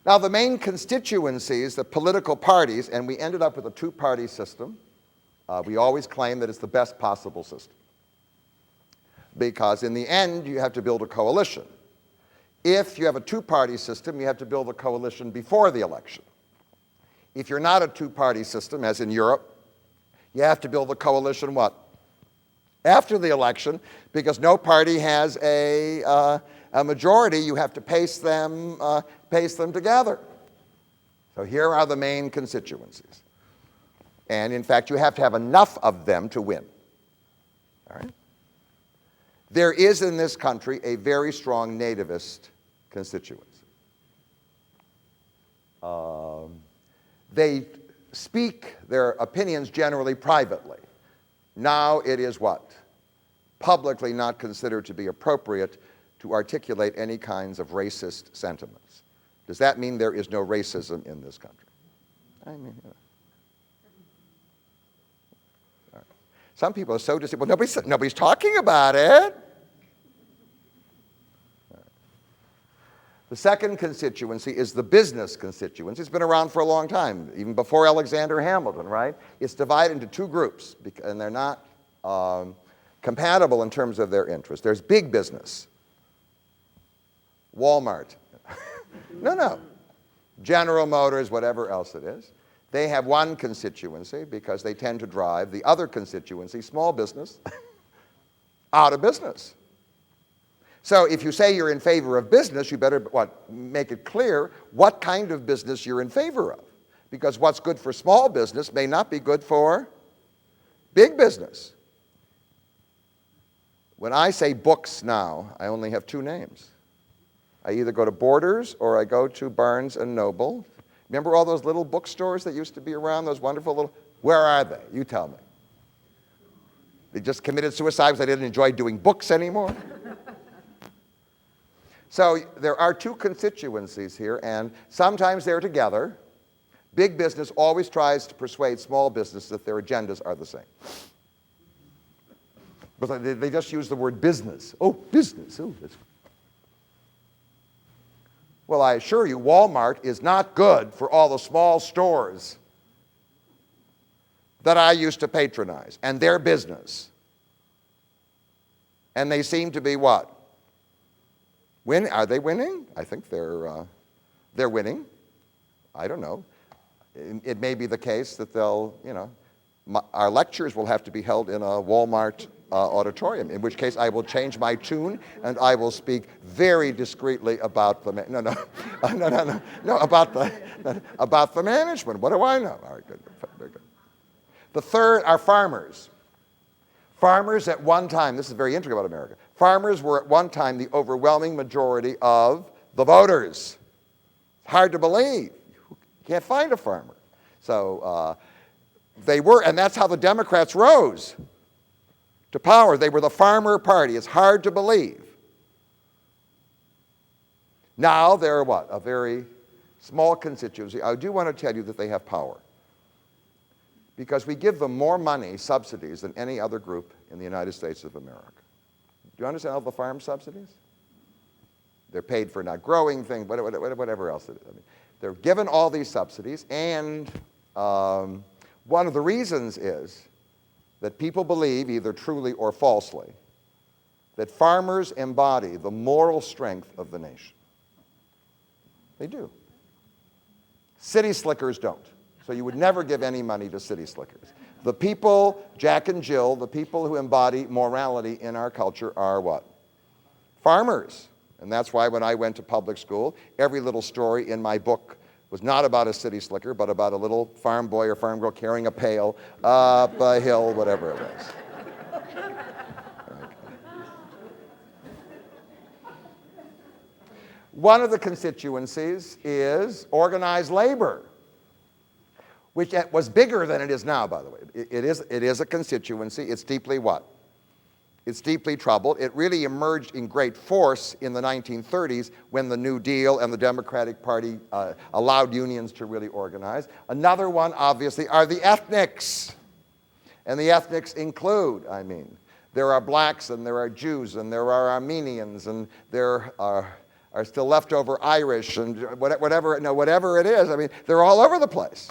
A: Now, the main constituencies, the political parties, and we ended up with a two-party system. We always claim that it's the best possible system. Because in the end, you have to build a coalition. If you have a two-party system, you have to build a coalition before the election. If you're not a two-party system, as in Europe, you have to build a coalition what? After the election, because no party has a majority. You have to pace them together. So here are the main constituencies. And in fact, you have to have enough of them to win. All right? There is in this country a very strong nativist constituency. They speak their opinions generally privately. Now it is what? Publicly not considered to be appropriate to articulate any kinds of racist sentiments. Does that mean there is no racism in this country? I mean, you know. All right. Some people are so disappointed. Well, nobody's talking about it. The second constituency is the business constituency. It's been around for a long time, even before Alexander Hamilton, right? It's divided into two groups, and they're not compatible in terms of their interests. There's big business. Walmart. No. General Motors, whatever else it is. They have one constituency because they tend to drive the other constituency, small business, out of business. So if you say you're in favor of business, you better make it clear what kind of business you're in favor of. Because what's good for small business may not be good for big business. When I say books now, I only have two names. I either go to Borders or I go to Barnes and Noble. Remember all those little bookstores that used to be around, those wonderful little, where are they? You tell me. They just committed suicide because they didn't enjoy doing books anymore? So there are two constituencies here, and sometimes they're together. Big business always tries to persuade small business that their agendas are the same. But they just use the word business. Oh, business. Oh, that's... Well, I assure you, Walmart is not good for all the small stores that I used to patronize, and their business. And they seem to be what? Are they winning? I think they're winning. I don't know. It may be the case that they'll, our lectures will have to be held in a Walmart auditorium, in which case I will change my tune and I will speak very discreetly about the, about the management. What do I know? All right, good, very good. The third are farmers. Farmers at one time, this is very interesting about America, farmers were at one time the overwhelming majority of the voters. Hard to believe. You can't find a farmer. So they were, and that's how the Democrats rose to power. They were the farmer party. It's hard to believe. Now they're what? A very small constituency, I do want to tell you that they have power. Because we give them more money, subsidies, than any other group in the United States of America. Do you understand all the farm subsidies? They're paid for not growing things, whatever else it is. I mean, they're given all these subsidies, and one of the reasons is that people believe, either truly or falsely, that farmers embody the moral strength of the nation. They do. City slickers don't. So you would never give any money to city slickers. The people, Jack and Jill, the people who embody morality in our culture are what? Farmers. And that's why when I went to public school, every little story in my book was not about a city slicker, but about a little farm boy or farm girl carrying a pail up a hill, whatever it was. One of the constituencies is organized labor, which was bigger than it is now, by the way. It is a constituency. It's deeply what? It's deeply troubled. It really emerged in great force in the 1930s when the New Deal and the Democratic Party allowed unions to really organize. Another one, obviously, are the ethnics. And the ethnics include, there are blacks and there are Jews and there are Armenians and there are still leftover Irish and whatever it is. They're all over the place.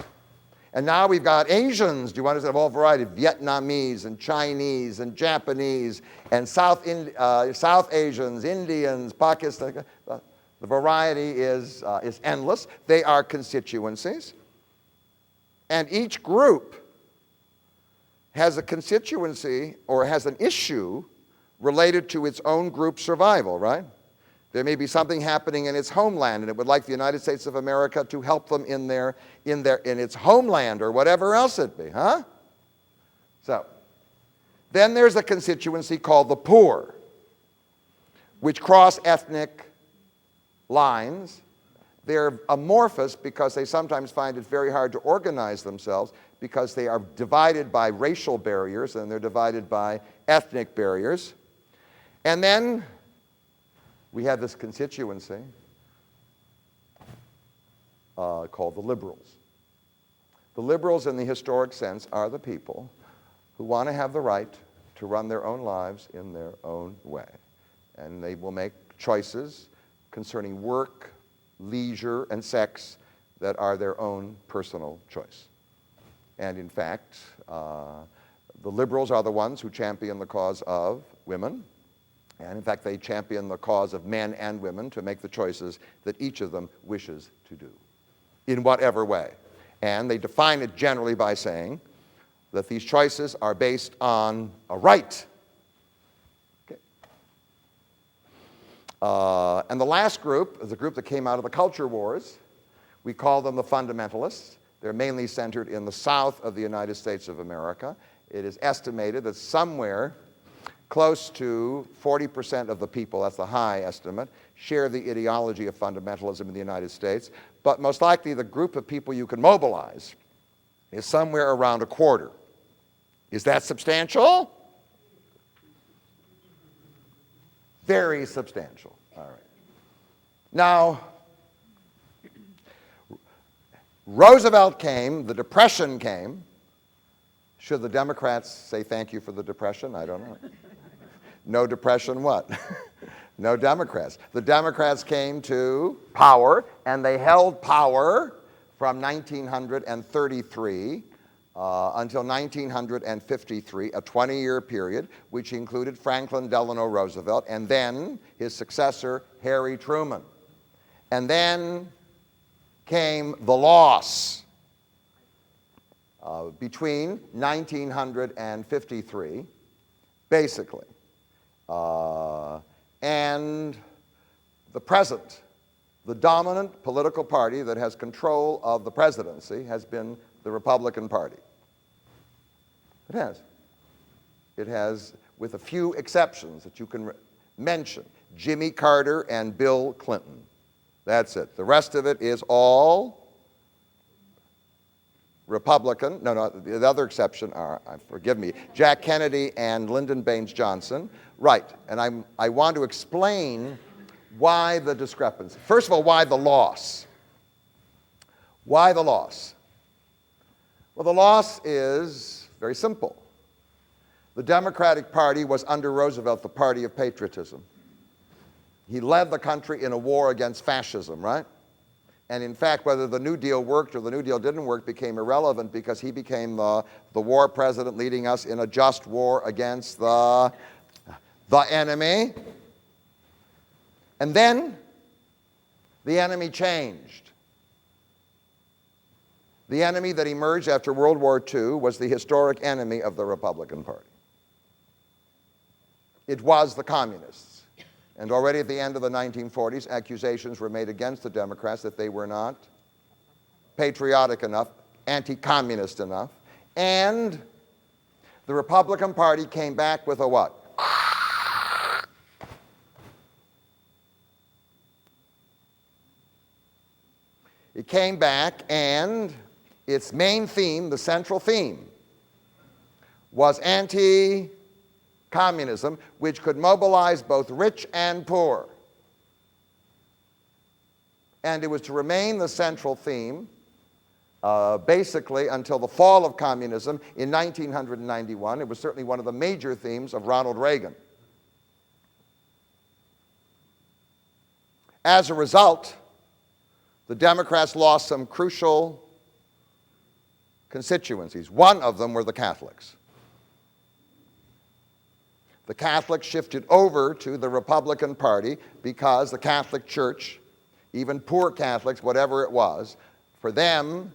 A: And now we've got Asians, do you understand, of all varieties, Vietnamese and Chinese and Japanese and South Asians, Indians, Pakistan. The variety is endless. They are constituencies. And each group has a constituency or has an issue related to its own group survival, right? There may be something happening in its homeland, and it would like the United States of America to help them in its homeland or whatever else it be, huh? So, then there's a constituency called the poor, which cross ethnic lines. They're amorphous because they sometimes find it very hard to organize themselves because they are divided by racial barriers and they're divided by ethnic barriers. And then we have this constituency called the liberals. The liberals in the historic sense are the people who want to have the right to run their own lives in their own way. And they will make choices concerning work, leisure, and sex that are their own personal choice. And in fact, the liberals are the ones who champion the cause of women. And in fact, they champion the cause of men and women to make the choices that each of them wishes to do, in whatever way. And they define it generally by saying that these choices are based on a right. Okay. And the last group is a group that came out of the culture wars. We call them the fundamentalists. They're mainly centered in the south of the United States of America. It is estimated that somewhere close to 40% of the people, that's the high estimate, share the ideology of fundamentalism in the United States. But most likely the group of people you can mobilize is somewhere around a quarter. Is that substantial? Very substantial. All right. Now, Roosevelt came, the Depression came. Should the Democrats say thank you for the Depression? I don't know. No Depression what? No Democrats. The Democrats came to power, and they held power from 1933 until 1953, a 20-year period, which included Franklin Delano Roosevelt, and then his successor, Harry Truman. And then came the loss between 1953, basically, and the present. The dominant political party that has control of the presidency has been the Republican Party. It has. It has, with a few exceptions that you can mention, Jimmy Carter and Bill Clinton. That's it. The rest of it is all Republican. No, the other exception are, forgive me, Jack Kennedy and Lyndon Baines Johnson. Right, and I want to explain why the discrepancy. First of all, why the loss? Why the loss? Well, the loss is very simple. The Democratic Party was, under Roosevelt, the party of patriotism. He led the country in a war against fascism, right? And in fact, whether the New Deal worked or the New Deal didn't work became irrelevant because he became the war president leading us in a just war against the enemy. And then the enemy changed. The enemy that emerged after World War II was the historic enemy of the Republican Party. It was the communists. And already at the end of the 1940s, accusations were made against the Democrats that they were not patriotic enough, anti-communist enough. And the Republican Party came back with a what? It came back, and its main theme, the central theme, was anti-communism, which could mobilize both rich and poor. And it was to remain the central theme basically until the fall of communism in 1991. It was certainly one of the major themes of Ronald Reagan. As a result, the Democrats lost some crucial constituencies. One of them were the Catholics. The Catholics shifted over to the Republican Party because the Catholic Church, even poor Catholics, whatever it was, for them,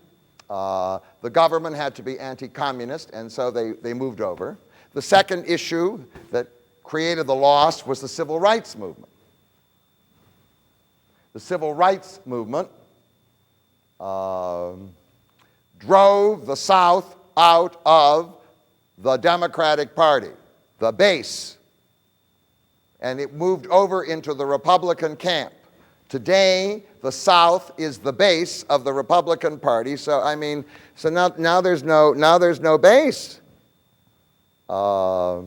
A: the government had to be anti-communist, and so they moved over. The second issue that created the loss was the civil rights movement. The civil rights movement drove the South out of the Democratic Party, the base, and it moved over into the Republican camp. Today, the South is the base of the Republican Party. So now there's no base. Now,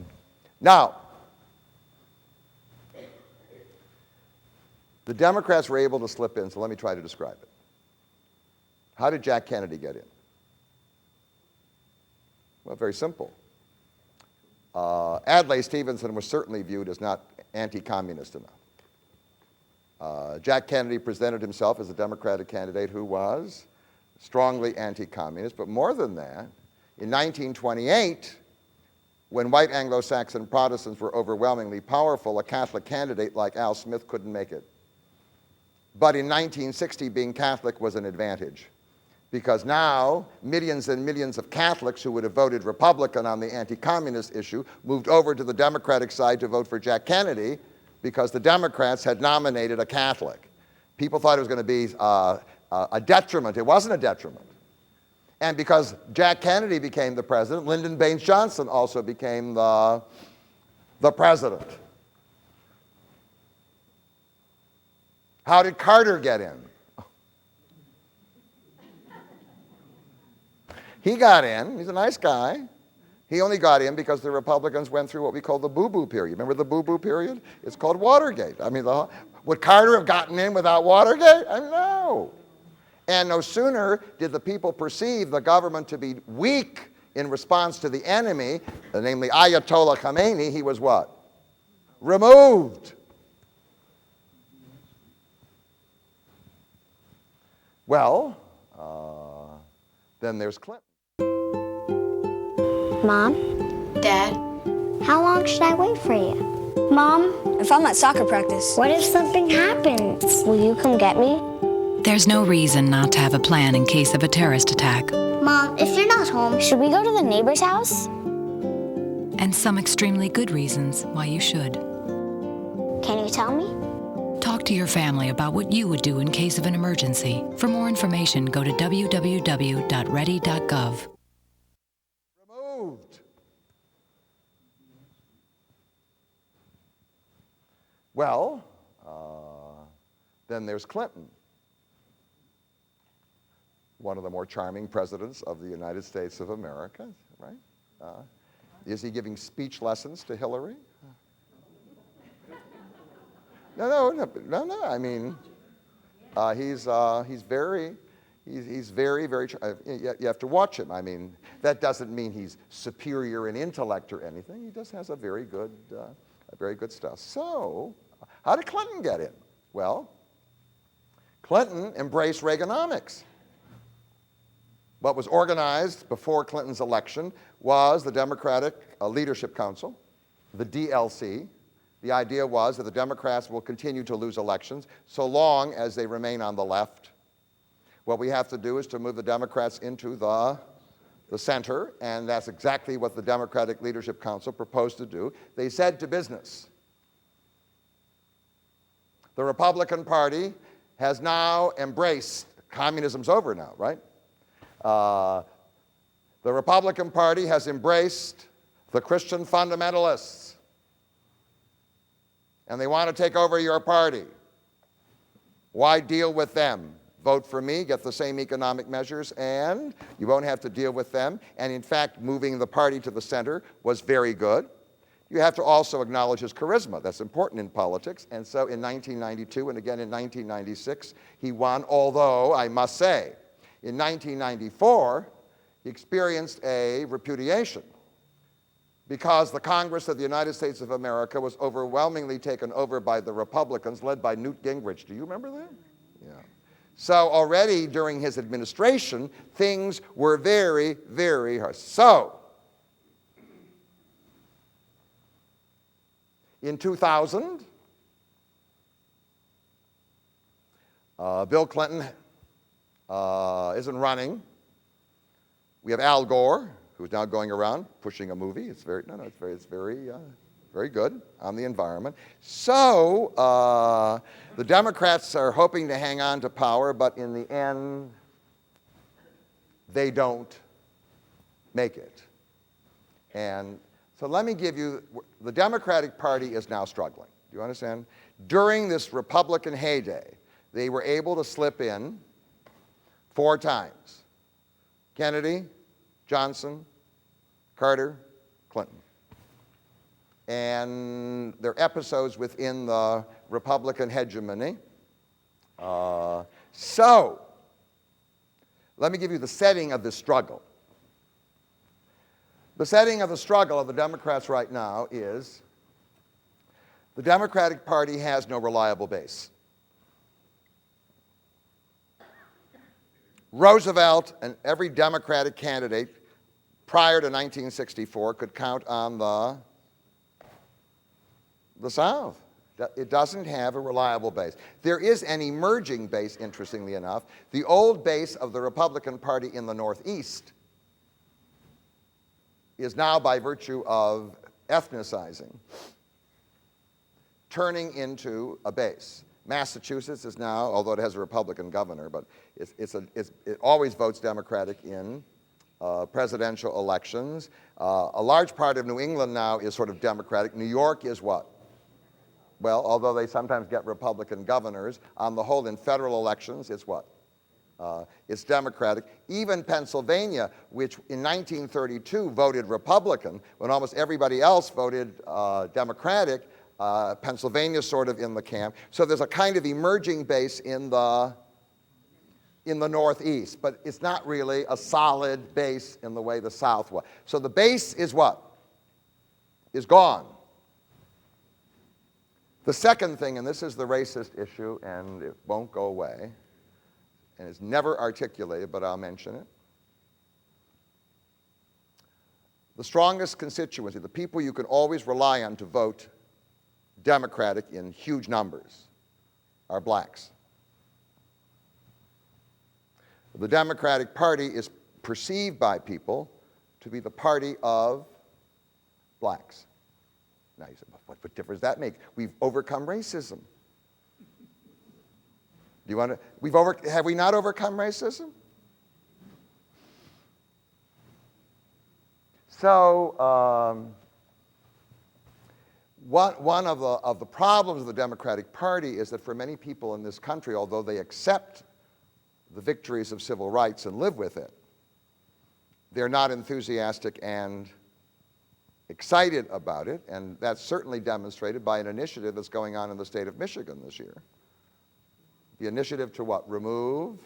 A: the Democrats were able to slip in, so let me try to describe it. How did Jack Kennedy get in? Well, very simple. Adlai Stevenson was certainly viewed as not anti-communist enough. Jack Kennedy presented himself as a Democratic candidate who was strongly anti-communist, but more than that, in 1928, when white Anglo-Saxon Protestants were overwhelmingly powerful, a Catholic candidate like Al Smith couldn't make it. But in 1960, being Catholic was an advantage, because now millions and millions of Catholics who would have voted Republican on the anti-communist issue moved over to the Democratic side to vote for Jack Kennedy, because the Democrats had nominated a Catholic. People thought it was going to be a detriment. It wasn't a detriment. And because Jack Kennedy became the president, Lyndon Baines Johnson also became the president. How did Carter get in? He got in. He's a nice guy. He only got in because the Republicans went through what we call the boo-boo period. Remember the boo-boo period? It's called Watergate. Would Carter have gotten in without Watergate? No. And no sooner did the people perceive the government to be weak in response to the enemy, namely Ayatollah Khomeini, he was what? Removed. Well, then there's Clinton.
B: Mom?
C: Dad?
B: How long should I wait for you? Mom?
C: If I'm at soccer practice.
B: What if something happens? Will you come get me?
D: There's no reason not to have a plan in case of a terrorist attack.
B: Mom, if you're not home, should we go to the neighbor's house?
D: And some extremely good reasons why you should.
B: Can you tell me?
D: Talk to your family about what you would do in case of an emergency. For more information, go to www.ready.gov.
A: Removed. Well, then there's Clinton, one of the more charming presidents of the United States of America, right? Is he giving speech lessons to Hillary? No. I mean, he's very He's very, very, you have to watch him. I mean, that doesn't mean he's superior in intellect or anything. He just has a very good stuff. So, how did Clinton get in? Well, Clinton embraced Reaganomics. What was organized before Clinton's election was the Democratic Leadership Council, the DLC. The idea was that the Democrats will continue to lose elections so long as they remain on the left. What we have to do is to move the Democrats into the center, and that's exactly what the Democratic Leadership Council proposed to do. They said to business, the Republican Party has now embraced, communism's over now, right? The Republican Party has embraced the Christian fundamentalists, and they want to take over your party. Why deal with them? Vote for me, get the same economic measures, and you won't have to deal with them. And in fact, moving the party to the center was very good. You have to also acknowledge his charisma. That's important in politics. And so in 1992 and again in 1996, he won, although I must say, in 1994, he experienced a repudiation because the Congress of the United States of America was overwhelmingly taken over by the Republicans, led by Newt Gingrich. Do you remember that? Yeah. So already during his administration, things were very, very hard. So, in 2000, Bill Clinton isn't running. We have Al Gore, who's now going around pushing a movie. It's very good on the environment. So the Democrats are hoping to hang on to power, but in the end, they don't make it. And so let me give you, the Democratic Party is now struggling. Do you understand? During this Republican heyday, they were able to slip in 4 times. Kennedy, Johnson, Carter, Clinton. And they're episodes within the Republican hegemony. So, let me give you the setting of this struggle. The setting of the struggle of the Democrats right now is the Democratic Party has no reliable base. Roosevelt and every Democratic candidate prior to 1964 could count on the South. It doesn't have a reliable base. There is an emerging base, interestingly enough. The old base of the Republican Party in the Northeast is now, by virtue of ethnicizing, turning into a base. Massachusetts is now, although it has a Republican governor, but it always votes Democratic in presidential elections. A large part of New England now is sort of Democratic. New York is what? Well, although they sometimes get Republican governors, on the whole in federal elections, it's what? It's Democratic. Even Pennsylvania, which in 1932 voted Republican, when almost everybody else voted Democratic, Pennsylvania's sort of in the camp. So there's a kind of emerging base in the Northeast, but it's not really a solid base in the way the South was. So the base is what? Is gone. The second thing, and this is the racist issue, and it won't go away, and it's never articulated, but I'll mention it. The strongest constituency, the people you can always rely on to vote Democratic in huge numbers, are blacks. The Democratic Party is perceived by people to be the party of blacks. Now you say, what difference does that make? We've overcome racism. Do you want to? Have we not overcome racism? So one of the problems of the Democratic Party is that for many people in this country, although they accept the victories of civil rights and live with it, they're not enthusiastic and excited about it, and that's certainly demonstrated by an initiative that's going on in the state of Michigan this year. The initiative to what? Remove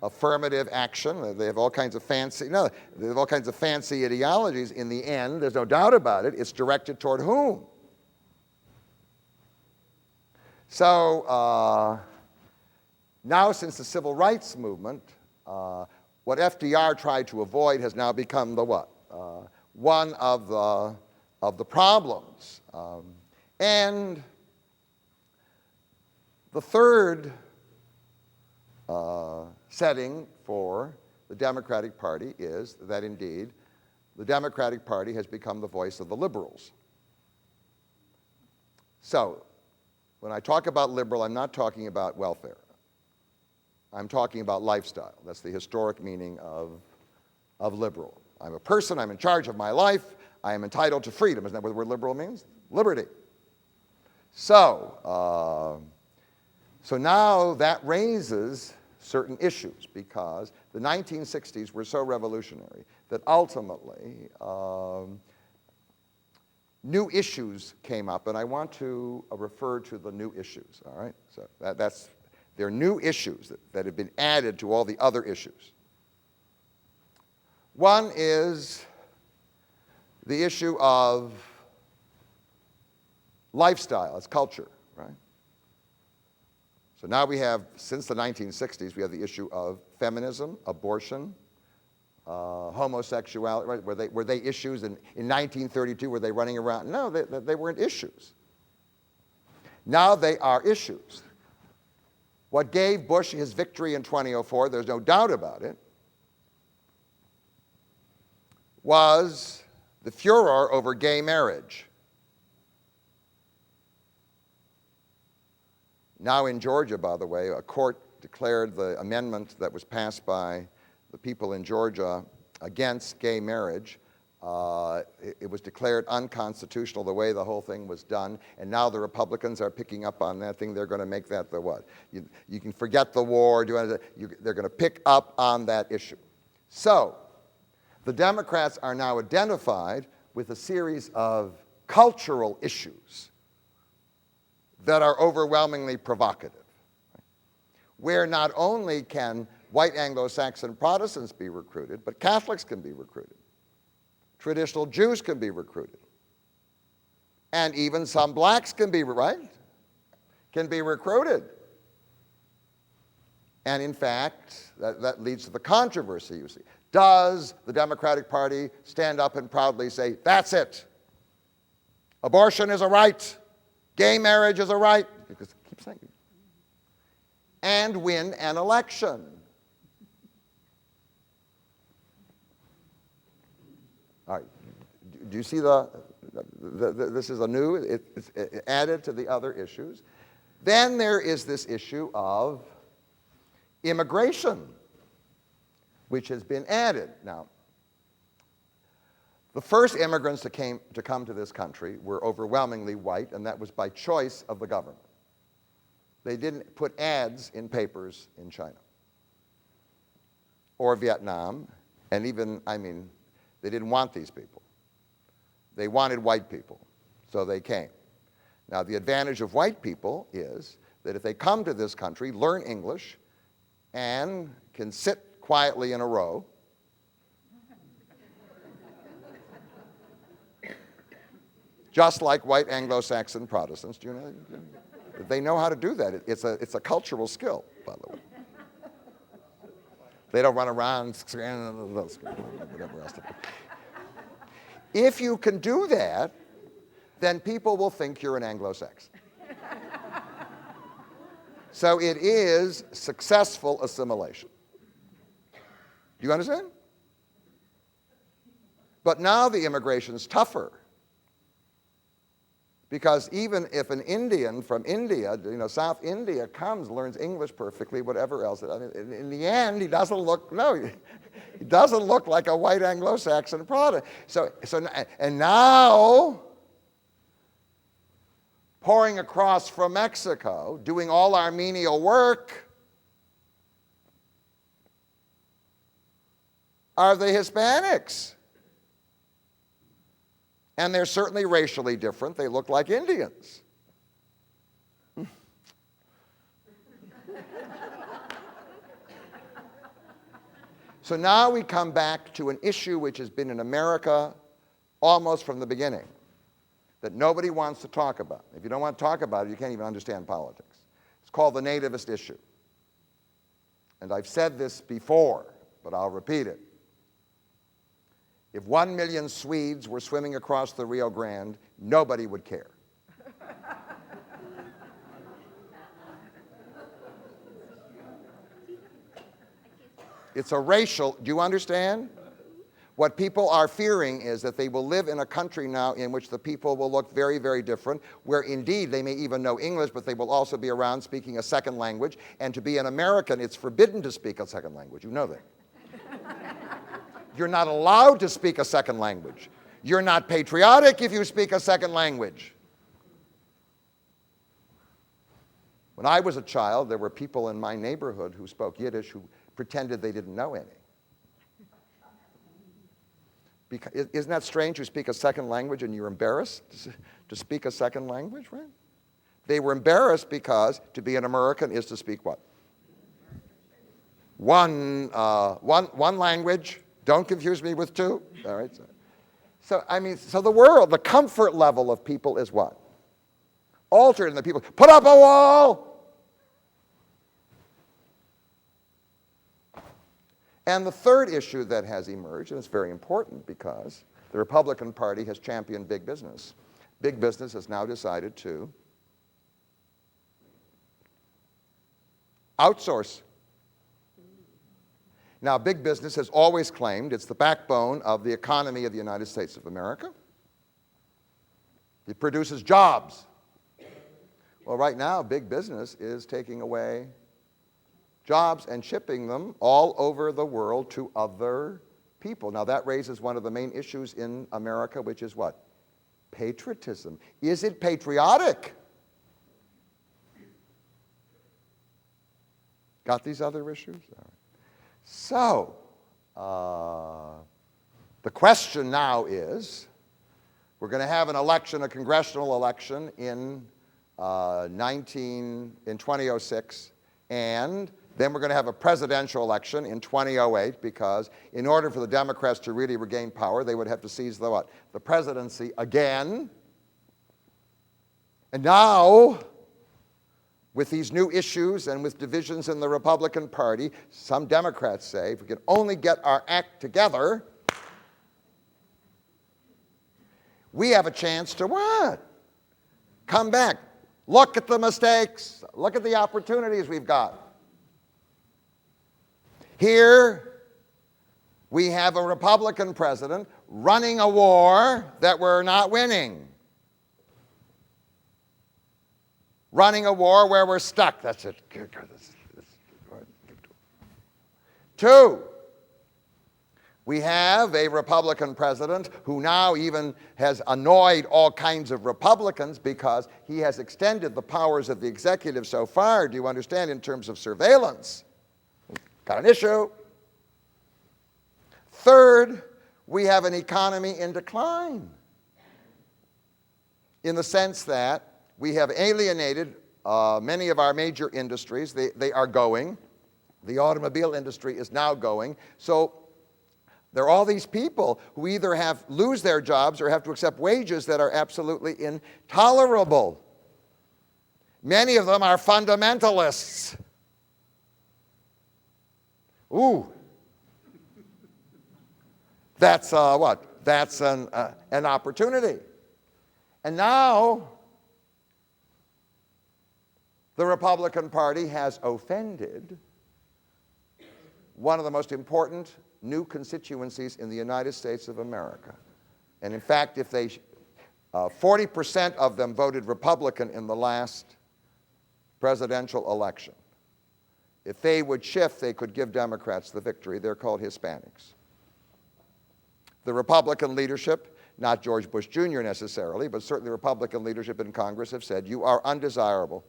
A: affirmative action. They have all kinds of fancy, no, they have all kinds of fancy ideologies. In the end, there's no doubt about it, it's directed toward whom? So now since the civil rights movement, what FDR tried to avoid has now become the what? One of the problems. And the third setting for the Democratic Party is that indeed the Democratic Party has become the voice of the liberals. So when I talk about liberal, I'm not talking about welfare. I'm talking about lifestyle. That's the historic meaning of liberal. I'm a person, I'm in charge of my life, I am entitled to freedom. Isn't that what the word liberal means? Liberty. So now that raises certain issues because the 1960s were so revolutionary that ultimately new issues came up, and I want to refer to the new issues, all right? So there are new issues that have been added to all the other issues. One is the issue of lifestyle, it's culture, right? So now we have, since the 1960s, we have the issue of feminism, abortion, homosexuality, right? Were they issues in 1932? Were they running around? No, they weren't issues. Now they are issues. What gave Bush his victory in 2004, there's no doubt about it, was the furor over gay marriage. Now in Georgia, by the way, a court declared the amendment that was passed by the people in Georgia against gay marriage. It was declared unconstitutional the way the whole thing was done, and now the Republicans are picking up on that thing. They're going to make that the what? You can forget the war. They're going to pick up on that issue. So the Democrats are now identified with a series of cultural issues that are overwhelmingly provocative, where not only can white Anglo-Saxon Protestants be recruited, but Catholics can be recruited. Traditional Jews can be recruited. And even some blacks can be, right? Can be recruited. And in fact, that leads to the controversy, you see. Does the Democratic Party stand up and proudly say, that's it, abortion is a right, gay marriage is a right, because keep saying it, and win an election? All right, do you see this is a new, it's added to the other issues. Then there is this issue of immigration, which has been added. Now, the first immigrants to come to this country were overwhelmingly white, and that was by choice of the government. They didn't put ads in papers in China or Vietnam, and even, they didn't want these people. They wanted white people, so they came. Now, the advantage of white people is that if they come to this country, learn English, and can sit quietly in a row, just like white Anglo-Saxon Protestants. Do you know? They know how to do that. It's a cultural skill, by the way. They don't run around, whatever else. If you can do that, then people will think you're an Anglo-Saxon. So it is successful assimilation. Do you understand? But now the immigration's tougher. Because even if an Indian from India, South India comes, learns English perfectly, whatever else, in the end, he doesn't look like a white Anglo-Saxon Protestant. And now, pouring across from Mexico, doing all our menial work, are the Hispanics. And they're certainly racially different. They look like Indians. So now we come back to an issue which has been in America almost from the beginning, that nobody wants to talk about. If you don't want to talk about it, you can't even understand politics. It's called the nativist issue. And I've said this before, but I'll repeat it. If 1 million Swedes were swimming across the Rio Grande, nobody would care. It's a racial, do you understand? What people are fearing is that they will live in a country now in which the people will look very, very different, where indeed they may even know English, but they will also be around speaking a second language. And to be an American, it's forbidden to speak a second language. You know that. You're not allowed to speak a second language. You're not patriotic if you speak a second language. When I was a child, there were people in my neighborhood who spoke Yiddish who pretended they didn't know any. Isn't that strange? You speak a second language and you're embarrassed to speak a second language, right? They were embarrassed because to be an American is to speak what? One language. Don't confuse me with two. All right. So the world, the comfort level of people is what? Altered, and the people put up a wall. And the third issue that has emerged, and it's very important because the Republican Party has championed big business. Big business has now decided to outsource. Now, big business has always claimed it's the backbone of the economy of the United States of America. It produces jobs. Well, right now, big business is taking away jobs and shipping them all over the world to other people. Now, that raises one of the main issues in America, which is what? Patriotism. Is it patriotic? Got these other issues? All right. So, the question now is, we're going to have an election, a congressional election in 2006, and then we're going to have a presidential election in 2008, because in order for the Democrats to really regain power, they would have to seize the what? The presidency again. And now, with these new issues and with divisions in the Republican Party, some Democrats say, if we can only get our act together, we have a chance to what? Come back. Look at the mistakes. Look at the opportunities we've got. Here, we have a Republican president running a war that we're not winning. Running a war where we're stuck. That's it. Two, we have a Republican president who now even has annoyed all kinds of Republicans because he has extended the powers of the executive so far, do you understand, in terms of surveillance. Got an issue. Third, we have an economy in decline, in the sense that we have alienated many of our major industries. They are going. The automobile industry is now going. So there are all these people who either lose their jobs or have to accept wages that are absolutely intolerable. Many of them are fundamentalists. Ooh. That's what? That's an opportunity. And now, the Republican Party has offended one of the most important new constituencies in the United States of America. And in fact, if 40% of them voted Republican in the last presidential election. If they would shift, they could give Democrats the victory. They're called Hispanics. The Republican leadership, not George Bush Jr. necessarily, but certainly Republican leadership in Congress have said, you are undesirable.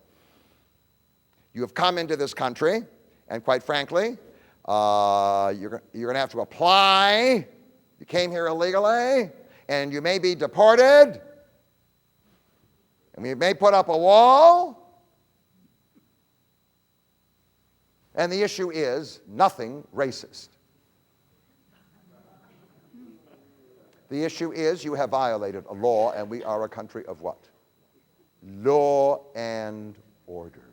A: You have come into this country, and quite frankly, you're going to have to apply. You came here illegally, and you may be deported, and we may put up a wall. And the issue is nothing racist. The issue is you have violated a law, and we are a country of what? Law and order.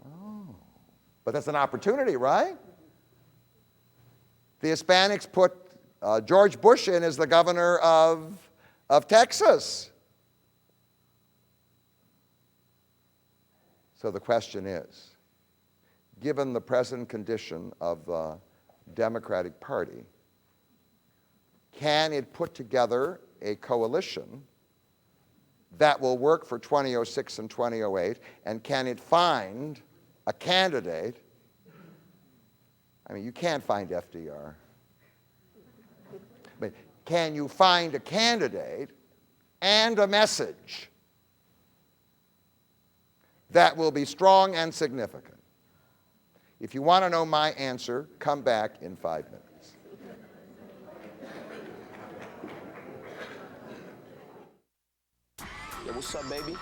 A: Oh. But that's an opportunity, right? The Hispanics put George Bush in as the governor of Texas. So the question is, given the present condition of the Democratic Party, can it put together a coalition that will work for 2006 and 2008, and can it find a candidate? I mean, you can't find FDR. But can you find a candidate and a message that will be strong and significant? If you want to know my answer, come back in 5 minutes.
E: Yo, what's up, baby?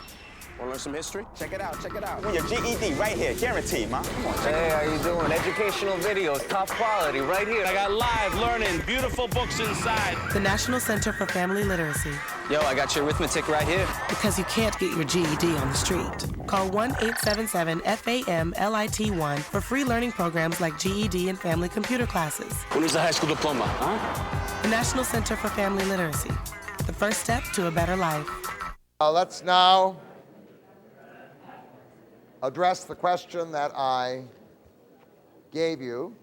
E: Wanna learn some history? Check it out, check it out. Your GED right here, guaranteed, man. Come on, check it out.
F: Hey, how you doing? Educational videos, top quality, right here.
G: I got live learning, beautiful books inside.
H: The National Center for Family Literacy.
E: Yo, I got your arithmetic right here.
H: Because you can't get your GED on the street. Call 1-877-FAMLIT1 for free learning programs like GED and family computer classes.
G: Who needs a high school diploma, huh?
H: The National Center for Family Literacy. The first step to a better life.
A: Let's now address the question that I gave you.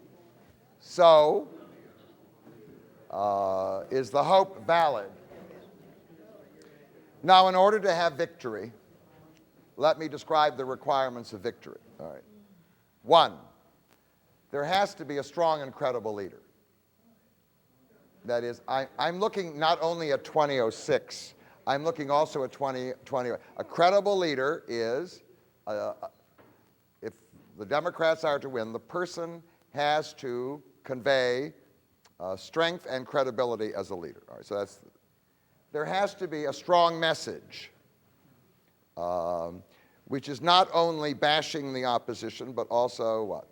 A: So, is the hope valid? Now, in order to have victory, let me describe the requirements of victory. All right. 1, there has to be a strong and credible leader. That is, I'm looking not only at 2006, I'm looking also at 2020. A credible leader is, if the Democrats are to win, the person has to convey strength and credibility as a leader. All right, so there has to be a strong message, which is not only bashing the opposition, but also what?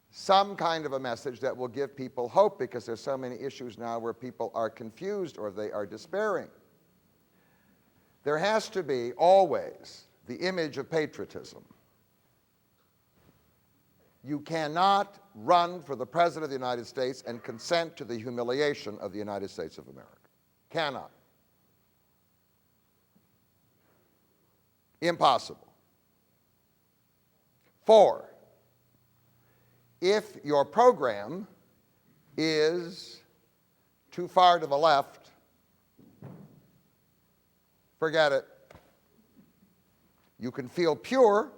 A: Some kind of a message that will give people hope, because there's so many issues now where people are confused or they are despairing. There has to be always the image of patriotism. You cannot run for the President of the United States and consent to the humiliation of the United States of America. Cannot. Impossible. 4, if your program is too far to the left, forget it. You can feel pure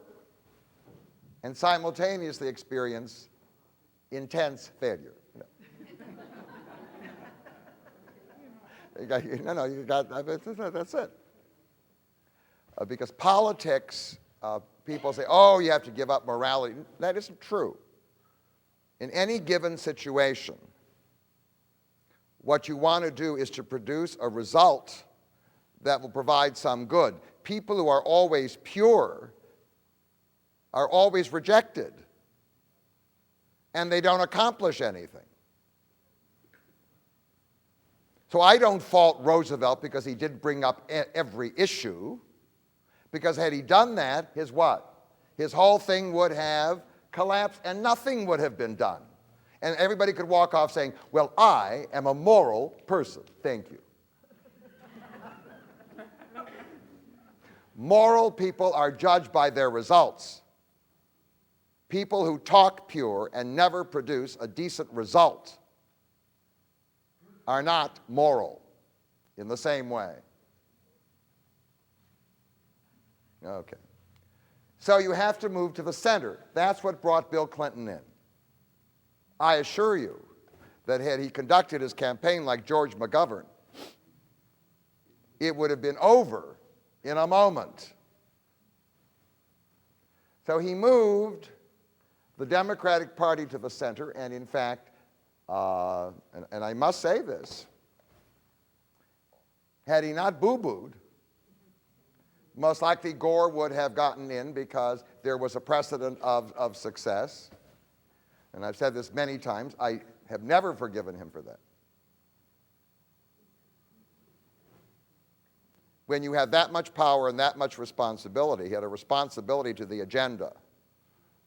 A: and simultaneously experience intense failure. That's it. Because politics, people say, oh, you have to give up morality. That isn't true. In any given situation, what you want to do is to produce a result that will provide some good. People who are always pure are always rejected, and they don't accomplish anything. So I don't fault Roosevelt because he did bring up every issue, because had he done that, his what? His whole thing would have collapsed and nothing would have been done. And everybody could walk off saying, well, I am a moral person. Thank you. Moral people are judged by their results. People who talk pure and never produce a decent result are not moral in the same way. Okay. So you have to move to the center. That's what brought Bill Clinton in. I assure you that had he conducted his campaign like George McGovern, it would have been over in a moment. So he moved the Democratic Party to the center, and in fact, and I must say this, had he not boo-booed, most likely Gore would have gotten in because there was a precedent of success. And I've said this many times, I have never forgiven him for that. when you have that much power and that much responsibility, he had a responsibility to the agenda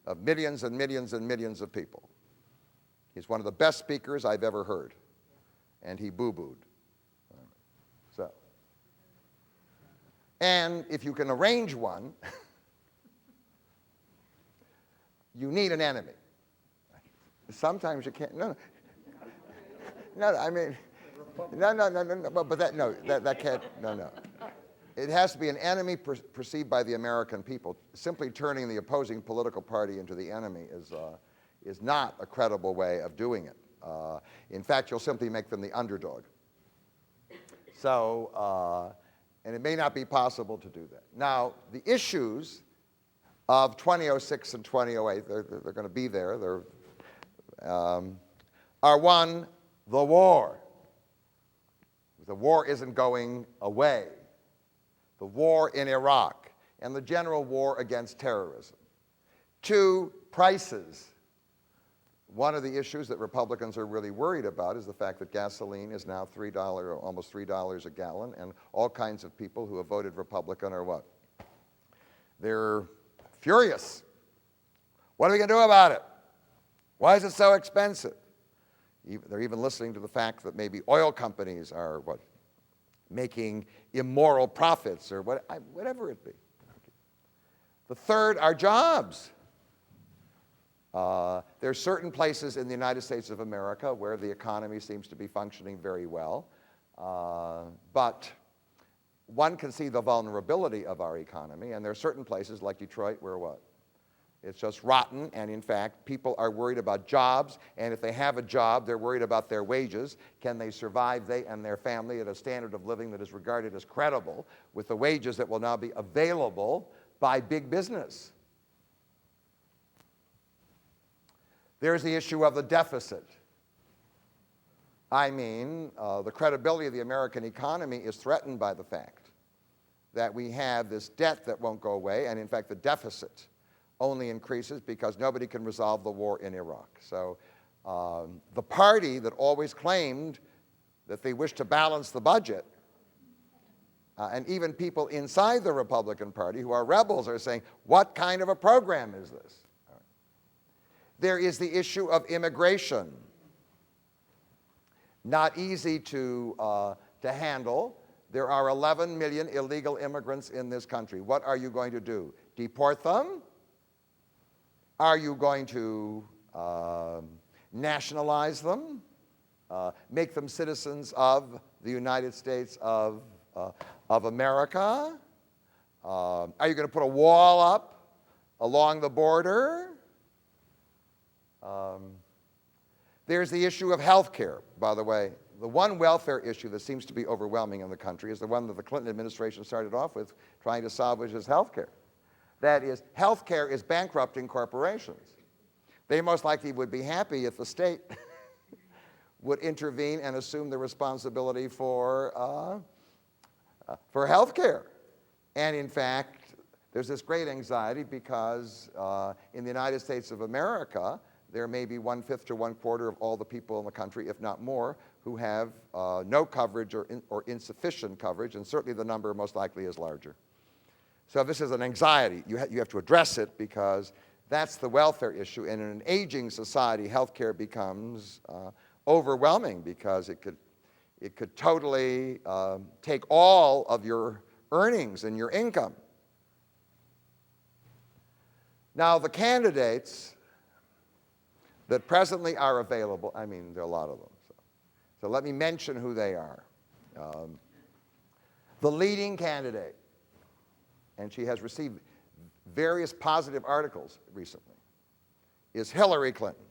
A: of millions and millions and millions of people. He's one of the best speakers I've ever heard, and he boo-booed. So, and if you can arrange one, you need an enemy. Sometimes you can't. No, I mean, no. But that can't. No. It has to be an enemy perceived by the American people. Simply turning the opposing political party into the enemy is not a credible way of doing it. In fact, you'll simply make them the underdog. So, and it may not be possible to do that. Now, the issues of 2006 and 2008, they're going to be there. Are one, the war. The war isn't going away. The war in Iraq and the general war against terrorism. Two, prices. One of the issues that Republicans are really worried about is the fact that gasoline is now $3, almost $3 a gallon, and all kinds of people who have voted Republican are what? They're furious. What are we going to do about it? Why is it so expensive? They're even listening to the fact that maybe oil companies are what? Making immoral profits or whatever it be. The third are jobs. There are certain places in the United States of America where the economy seems to be functioning very well, but one can see the vulnerability of our economy, and there are certain places like Detroit where what? It's just rotten, and in fact, people are worried about jobs, and if they have a job, they're worried about their wages. Can they survive, they and their family, at a standard of living that is regarded as credible with the wages that will now be available by big business? There's the issue of the deficit. I mean, the credibility of the American economy is threatened by the fact that we have this debt that won't go away, and in fact, the deficit only increases because nobody can resolve the war in Iraq. So the party that always claimed that they wished to balance the budget, and even people inside the Republican Party who are rebels are saying, what kind of a program is this? There is the issue of immigration. Not easy to handle. There are 11 million illegal immigrants in this country. What are you going to do? Deport them? Are you going to nationalize them? Make them citizens of the United States of America? Are you going to put a wall up along the border? There's the issue of health care, by the way. The one welfare issue that seems to be overwhelming in the country is the one that the Clinton administration started off with, trying to salvage is health care. That is, health care is bankrupting corporations. They most likely would be happy if the state would intervene and assume the responsibility for health care. And in fact, there's this great anxiety because in the United States of America, there may be 1/5 to 1/4 of all the people in the country, if not more, who have no coverage or insufficient coverage, and certainly the number most likely is larger. So this is an anxiety. You have to address it because that's the welfare issue. And in an aging society, health care becomes overwhelming because it could totally take all of your earnings and your income. Now, the candidates that presently are available, I mean, there are a lot of them. So let me mention who they are. The leading candidate, and she has received various positive articles recently, is Hillary Clinton.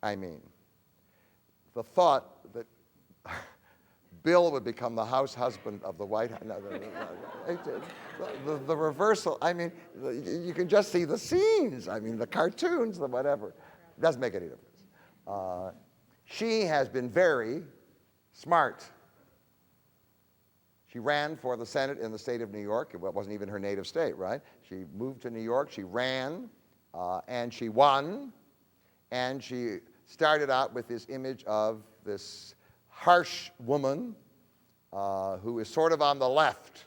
A: I mean, the thought that Bill would become the house husband of the White House, the reversal, I mean, you can just see the scenes, I mean, the cartoons, the whatever. It doesn't make any difference. She has been very smart. She ran for the Senate in the state of New York. It wasn't even her native state, right? She moved to New York, she ran, and she won. And she started out with this image of this harsh woman who is sort of on the left.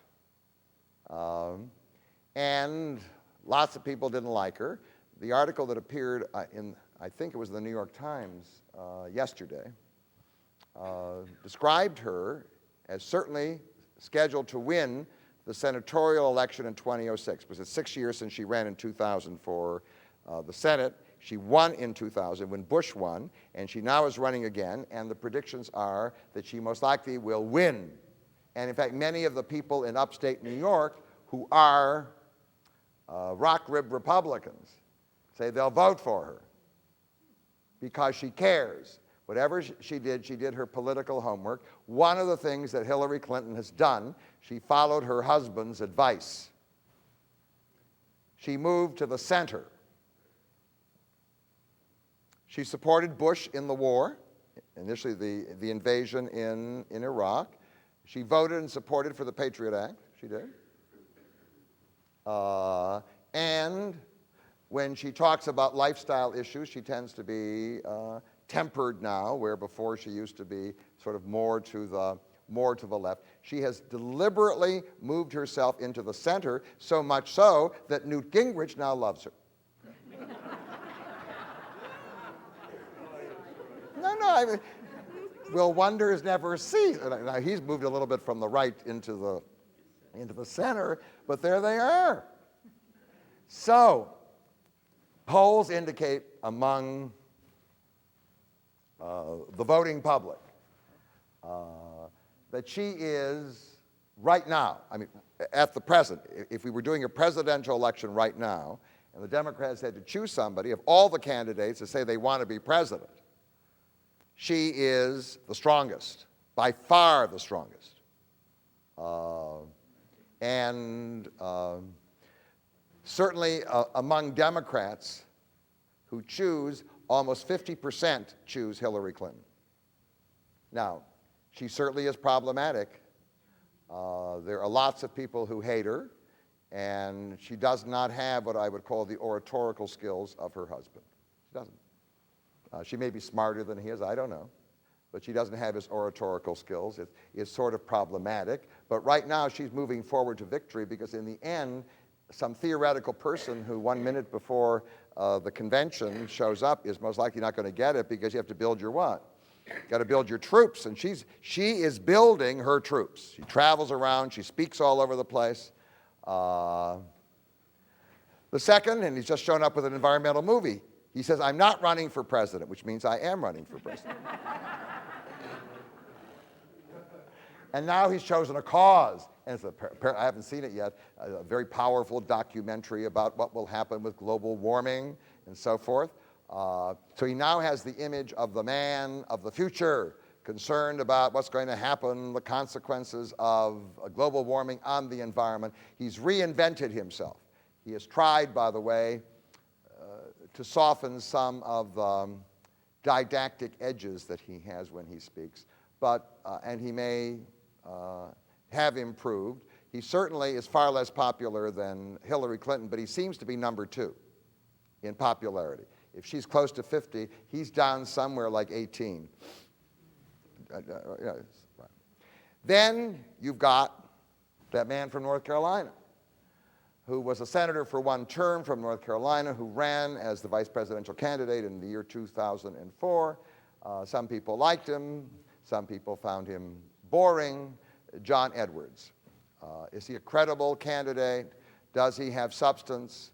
A: And lots of people didn't like her. The article that appeared in, I think it was the New York Times yesterday, described her as certainly scheduled to win the senatorial election in 2006. It was 6 years since she ran in 2000 for the Senate. She won in 2000 when Bush won, and she now is running again, and the predictions are that she most likely will win. And in fact, many of the people in upstate New York who are rock-rib Republicans say they'll vote for her because she cares. Whatever she did her political homework. One of the things that Hillary Clinton has done, she followed her husband's advice. She moved to the center. She supported Bush in the war, initially the invasion in Iraq. She voted and supported for the Patriot Act, she did. And when she talks about lifestyle issues, she tends to be tempered now, where before she used to be sort of more to the left. She has deliberately moved herself into the center, so much so that Newt Gingrich now loves her. No, I mean, will wonders never cease. Now, he's moved a little bit from the right into the center, but there they are. So, polls indicate among the voting public that she is right now, I mean, at the present, if we were doing a presidential election right now, and the Democrats had to choose somebody of all the candidates to say they want to be president, she is the strongest, by far the strongest. Certainly among Democrats who choose, almost 50% choose Hillary Clinton. Now, she certainly is problematic. There are lots of people who hate her, and she does not have what I would call the oratorical skills of her husband. She doesn't. She may be smarter than he is, I don't know, but she doesn't have his oratorical skills. It's sort of problematic, but right now she's moving forward to victory because in the end, some theoretical person who 1 minute before the convention shows up is most likely not going to get it because you have to build your what? You've got to build your troops, and she is building her troops. She travels around, she speaks all over the place. The second, and he's just shown up with an environmental movie, he says, I'm not running for president, which means I am running for president. And now he's chosen a cause. And I haven't seen it yet, a very powerful documentary about what will happen with global warming and so forth. So he now has the image of the man of the future, concerned about what's going to happen, the consequences of global warming on the environment. He's reinvented himself. He has tried, by the way, to soften some of the didactic edges that he has when he speaks, and he may have improved. He certainly is far less popular than Hillary Clinton, but he seems to be number 2 in popularity. If she's close to 50, he's down somewhere like 18. Then you've got that man from North Carolina, who was a senator for 1 term from North Carolina, who ran as the vice presidential candidate in the year 2004. Some people liked him. Some people found him boring. John Edwards. Is he a credible candidate? Does he have substance?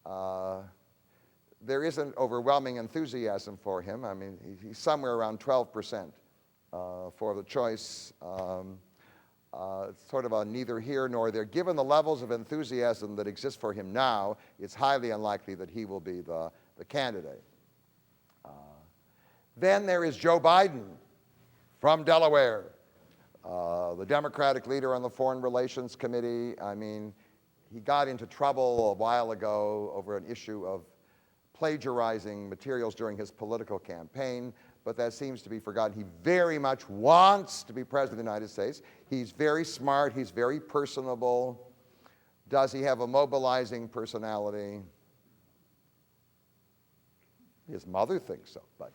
A: There isn't overwhelming enthusiasm for him. I mean, he's somewhere around 12% for the choice. It's sort of a neither here nor there. Given the levels of enthusiasm that exist for him now, it's highly unlikely that he will be the candidate. Then there is Joe Biden from Delaware, the Democratic leader on the Foreign Relations Committee. I mean, he got into trouble a while ago over an issue of plagiarizing materials during his political campaign, but that seems to be forgotten. He very much wants to be president of the United States. He's very smart. He's very personable. Does he have a mobilizing personality? His mother thinks so, but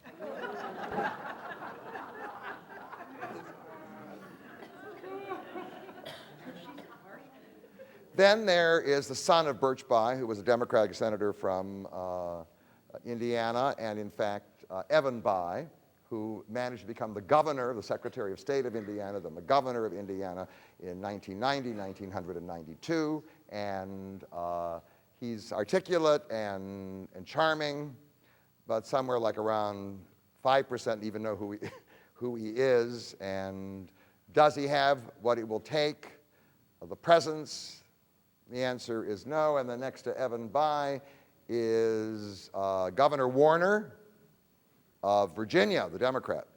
A: Then there is the son of Birch Bayh, who was a Democratic senator from Indiana, and in fact, Evan Bayh, who managed to become the governor, the Secretary of State of Indiana, then the governor of Indiana in 1990, 1992, and he's articulate and charming, but somewhere like around 5% even know who he is, and does he have what it will take, the presence? The answer is no, and then next to Evan Bayh is Governor Warner of Virginia, the Democrat.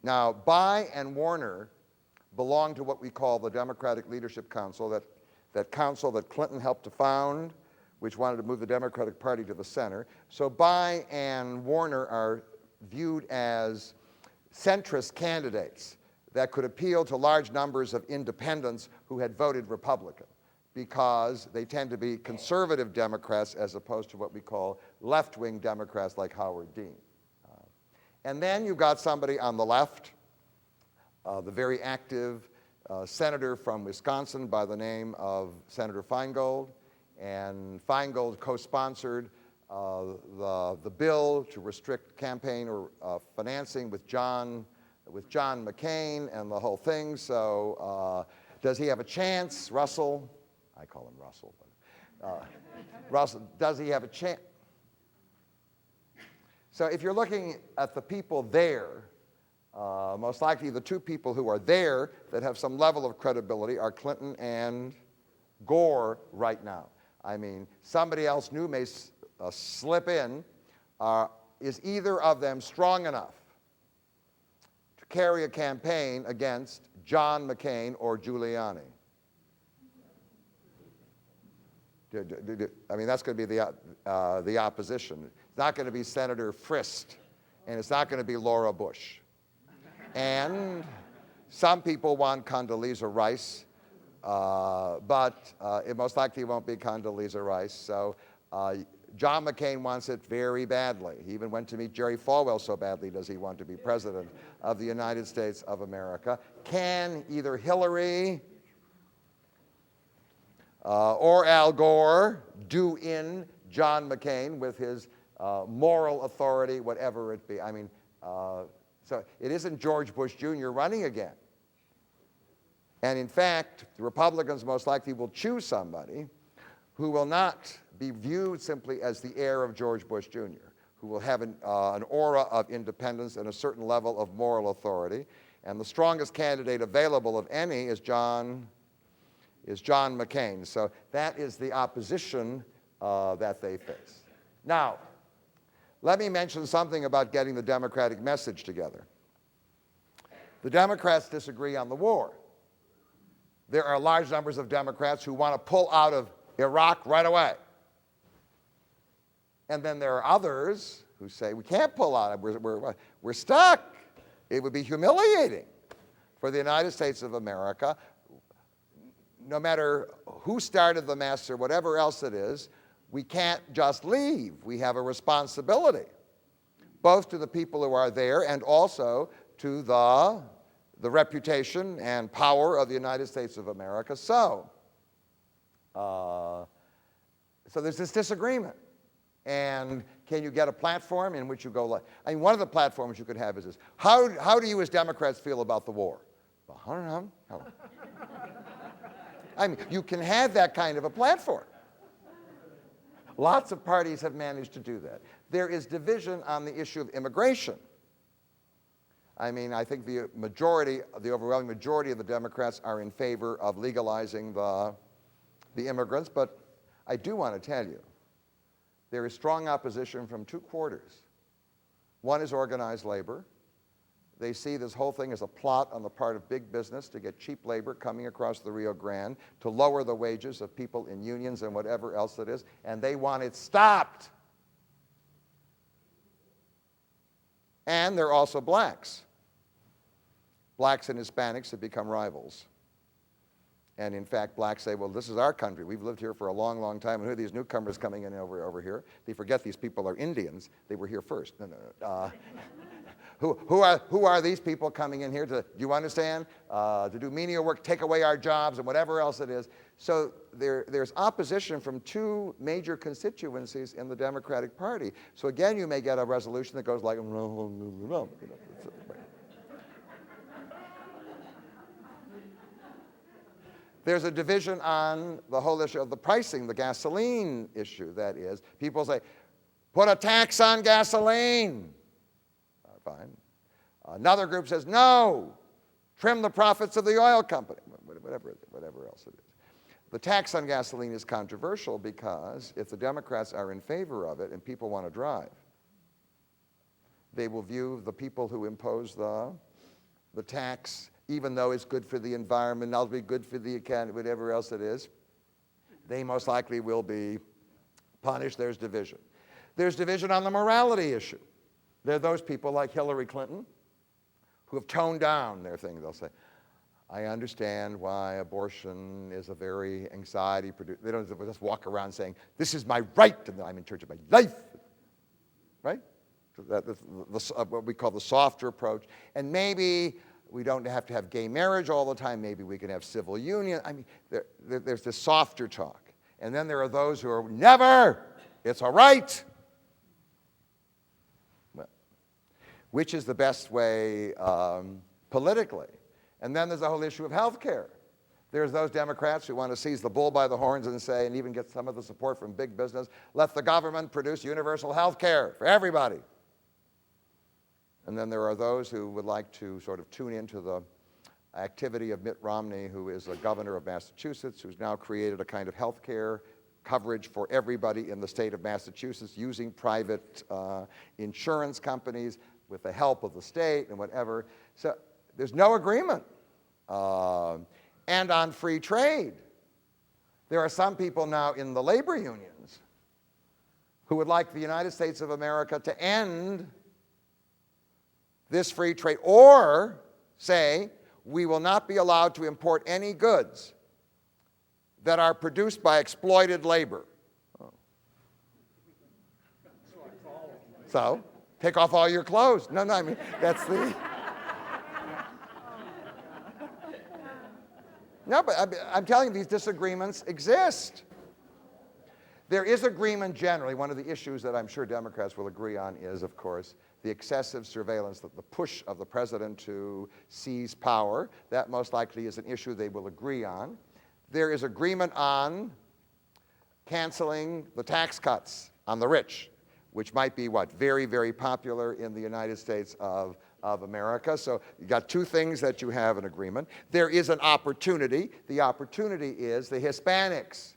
A: Now, Bayh and Warner belong to what we call the Democratic Leadership Council, that council that Clinton helped to found, which wanted to move the Democratic Party to the center. So Bayh and Warner are viewed as centrist candidates that could appeal to large numbers of independents who had voted Republican, because they tend to be conservative Democrats as opposed to what we call left-wing Democrats like Howard Dean. And then you've got somebody on the left, the very active senator from Wisconsin by the name of Senator Feingold. And Feingold co-sponsored the bill to restrict campaign or financing with John McCain and the whole thing. So does he have a chance? Russell, I call him Russell, but Russell, does he have a chance? So if you're looking at the people there, most likely the two people who are there that have some level of credibility are Clinton and Gore right now. I mean, somebody else new may slip in. Is either of them strong enough to carry a campaign against John McCain or Giuliani? I mean, that's going to be the opposition. It's not going to be Senator Frist, and it's not going to be Laura Bush. And some people want Condoleezza Rice, but it most likely won't be Condoleezza Rice. So John McCain wants it very badly. He even went to meet Jerry Falwell, so badly does he want to be president of the United States of America. Can either Hillary or Al Gore do in John McCain with his moral authority, whatever it be? I mean, so it isn't George Bush Jr. running again. And in fact, the Republicans most likely will choose somebody who will not be viewed simply as the heir of George Bush Jr., who will have an aura of independence and a certain level of moral authority. And the strongest candidate available of any is John McCain. So that is the opposition that they face. Now, let me mention something about getting the Democratic message together. The Democrats disagree on the war. There are large numbers of Democrats who want to pull out of Iraq right away. And then there are others who say, we can't pull out, we're stuck. It would be humiliating for the United States of America, no matter who started the mess or whatever else it is. We can't just leave. We have a responsibility, both to the people who are there and also to the reputation and power of the United States of America. So there's this disagreement. And can you get a platform in which you go like, I mean, one of the platforms you could have is this. How do you as Democrats feel about the war? Well, I don't know. I mean, you can have that kind of a platform. Lots of parties have managed to do that. There is division on the issue of immigration. I mean, I think the overwhelming majority of the Democrats are in favor of legalizing the immigrants, but I do want to tell you, there is strong opposition from two quarters. One is organized labor. They see this whole thing as a plot on the part of big business to get cheap labor coming across the Rio Grande, to lower the wages of people in unions and whatever else it is, and they want it stopped. And they're also blacks. Blacks and Hispanics have become rivals. And in fact, blacks say, well, this is our country. We've lived here for a long, long time. And who are these newcomers coming in over here? They forget these people are Indians. They were here first. No. Who are these people coming in here to, do you understand, to do menial work, take away our jobs and whatever else it is. So there's opposition from two major constituencies in the Democratic Party. So again, you may get a resolution that goes like, There's a division on the whole issue of the pricing, the gasoline issue, that is. People say, put a tax on gasoline. Fine. Another group says, no, trim the profits of the oil company, whatever else it is. The tax on gasoline is controversial because if the Democrats are in favor of it and people want to drive, they will view the people who impose the tax, even though it's good for the environment, it'll be good for the economy, whatever else it is, they most likely will be punished. There's division. There's division on the morality issue. There are those people like Hillary Clinton who have toned down their thing. They'll say, I understand why abortion is a very anxiety-producing. They don't just walk around saying, this is my right, and I'm in charge of my life. Right? So that's what we call the softer approach. And maybe we don't have to have gay marriage all the time. Maybe we can have civil union. I mean, there's this softer talk. And then there are those who are, never, it's a right. Well, which is the best way politically? And then there's the whole issue of health care. There's those Democrats who want to seize the bull by the horns and say, and even get some of the support from big business, let the government produce universal health care for everybody. And then there are those who would like to sort of tune into the activity of Mitt Romney, who is a governor of Massachusetts, who's now created a kind of health care coverage for everybody in the state of Massachusetts using private insurance companies with the help of the state and whatever. So there's no agreement. And on free trade, there are some people now in the labor unions who would like the United States of America to end this free trade, or say, we will not be allowed to import any goods that are produced by exploited labor. Oh. So, take off all your clothes. No, I mean, that's the... No, but I'm telling you, these disagreements exist. There is agreement generally. One of the issues that I'm sure Democrats will agree on is, of course, the excessive surveillance, the push of the president to seize power. That most likely is an issue they will agree on. There is agreement on canceling the tax cuts on the rich, which might be what? Very, very popular in the United States of America. So you've got two things that you have an agreement. There is an opportunity. The opportunity is the Hispanics.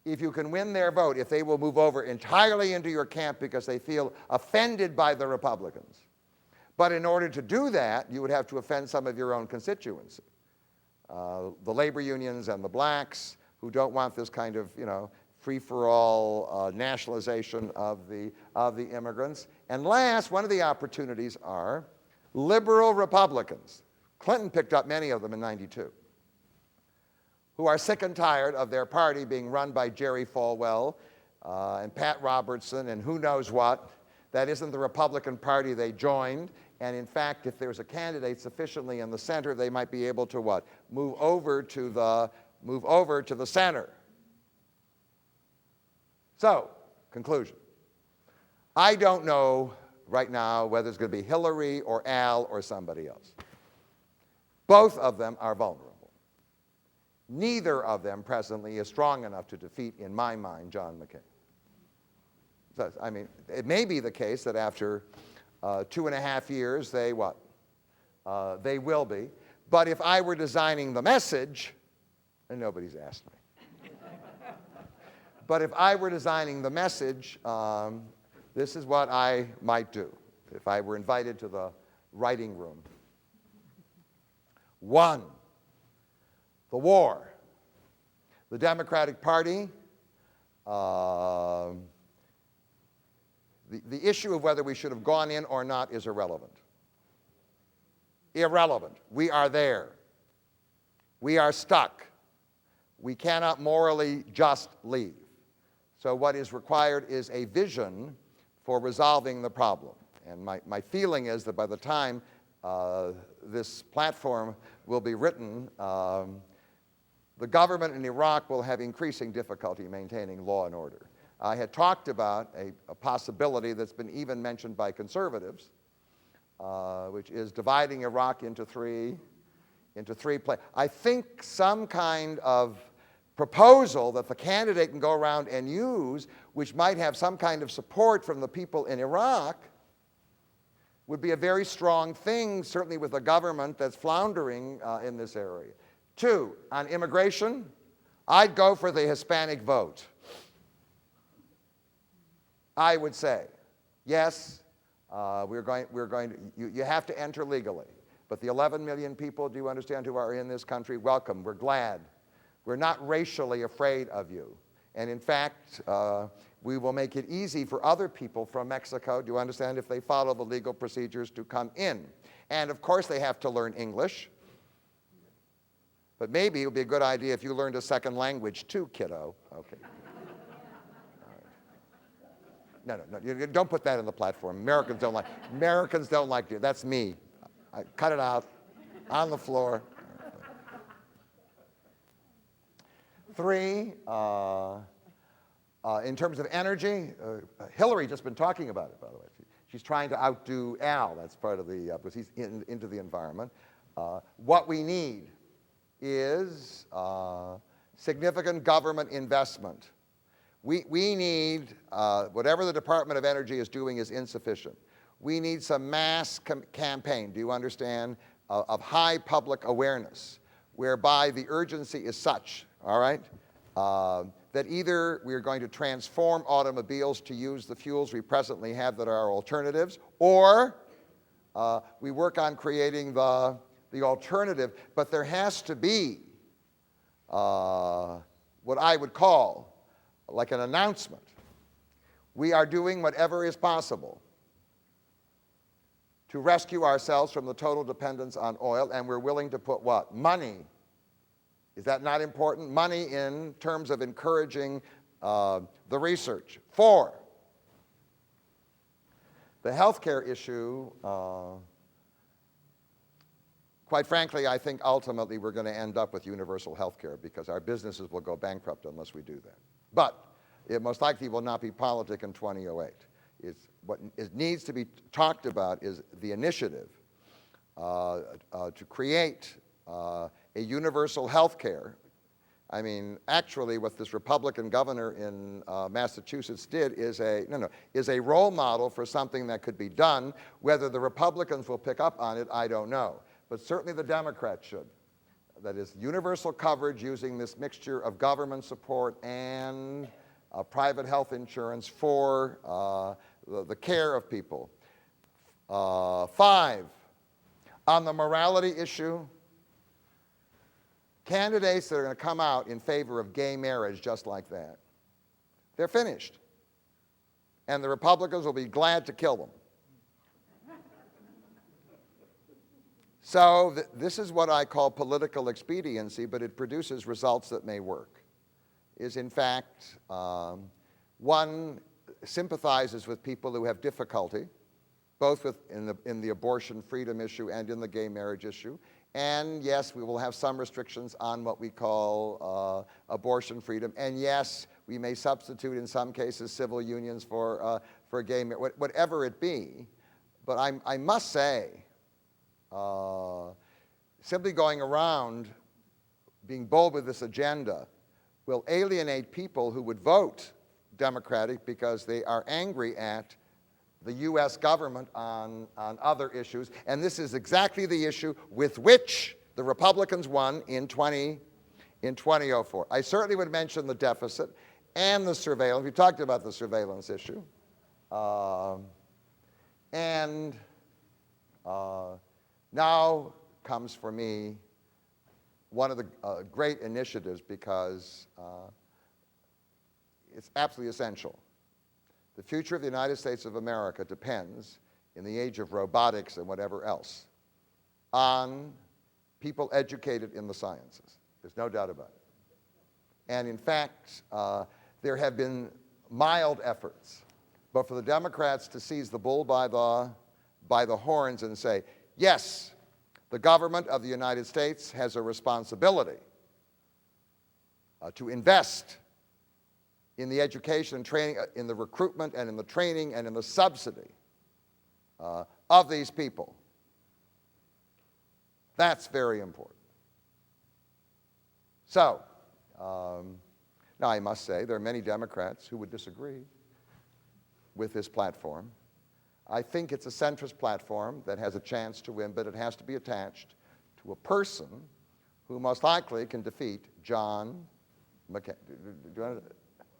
A: If you can win their vote, if they will move over entirely into your camp because they feel offended by the Republicans. But in order to do that, you would have to offend some of your own constituency. The labor unions and the blacks who don't want this kind of, free-for-all nationalization of the immigrants. And last, one of the opportunities are liberal Republicans. Clinton picked up many of them in '92. Who are sick and tired of their party being run by Jerry Falwell and Pat Robertson and who knows what. That isn't the Republican Party they joined. And in fact, if there's a candidate sufficiently in the center, they might be able to what? Move over to the center. So, conclusion. I don't know right now whether it's going to be Hillary or Al or somebody else. Both of them are vulnerable. Neither of them presently is strong enough to defeat, in my mind, John McCain. So, I mean, it may be the case that after 2.5 years, they what? They will be. But if I were designing the message, and nobody's asked me, but if I were designing the message, this is what I might do if I were invited to the writing room. 1, the war. The Democratic Party, the issue of whether we should have gone in or not is irrelevant. Irrelevant. We are there. We are stuck. We cannot morally just leave. So what is required is a vision for resolving the problem. And my feeling is that by the time this platform will be written, the government in Iraq will have increasing difficulty maintaining law and order. I had talked about a possibility that's been even mentioned by conservatives, which is dividing Iraq into three places. I think some kind of proposal that the candidate can go around and use, which might have some kind of support from the people in Iraq, would be a very strong thing, certainly with a government that's floundering in this area. 2, on immigration, I'd go for the Hispanic vote. I would say, yes, you have to enter legally. But the 11 million people, do you understand, who are in this country, welcome, we're glad. We're not racially afraid of you. And in fact, we will make it easy for other people from Mexico, do you understand, if they follow the legal procedures to come in. And of course they have to learn English. But maybe it would be a good idea if you learned a second language too, kiddo. Okay. No, you don't put that on the platform. Americans don't like you. That's me. Cut it out, on the floor. 3, in terms of energy, Hillary just been talking about it, by the way. She's trying to outdo Al. That's part of the, because he's into the environment. What we need is significant government investment. We need, whatever the Department of Energy is doing is insufficient. We need some mass campaign, do you understand, of high public awareness, whereby the urgency is such, all right, that either we are going to transform automobiles to use the fuels we presently have that are alternatives, or we work on creating the alternative, but there has to be what I would call like an announcement. We are doing whatever is possible to rescue ourselves from the total dependence on oil, and we're willing to put what? Money. Is that not important? Money in terms of encouraging the research. 4, the healthcare issue, quite frankly, I think ultimately we're going to end up with universal health care because our businesses will go bankrupt unless we do that. But it most likely will not be politic in 2008. What needs to be talked about is the initiative to create a universal health care. I mean, actually, what this Republican governor in Massachusetts did is a role model for something that could be done. Whether the Republicans will pick up on it, I don't know. But certainly the Democrats should. That is universal coverage using this mixture of government support and private health insurance for the care of people. 5, on the morality issue, candidates that are going to come out in favor of gay marriage just like that, they're finished. And the Republicans will be glad to kill them. So this is what I call political expediency, but it produces results that may work. Is in fact, one sympathizes with people who have difficulty, both in the abortion freedom issue and in the gay marriage issue. And yes, we will have some restrictions on what we call abortion freedom. And yes, we may substitute in some cases civil unions for gay marriage, whatever it be. But I must say, simply going around being bold with this agenda will alienate people who would vote Democratic because they are angry at the U.S. government on other issues. And this is exactly the issue with which the Republicans won in 2004. I certainly would mention the deficit and the surveillance. We talked about the surveillance issue. Now comes for me one of the great initiatives because it's absolutely essential. The future of the United States of America depends, in the age of robotics and whatever else, on people educated in the sciences. There's no doubt about it. And in fact, there have been mild efforts but for the Democrats to seize the bull by the horns and say, yes, the government of the United States has a responsibility to invest in the education and training, in the recruitment and in the training and in the subsidy of these people. That's very important. So, now I must say there are many Democrats who would disagree with this platform. I think it's a centrist platform that has a chance to win, but it has to be attached to a person who most likely can defeat John McCain,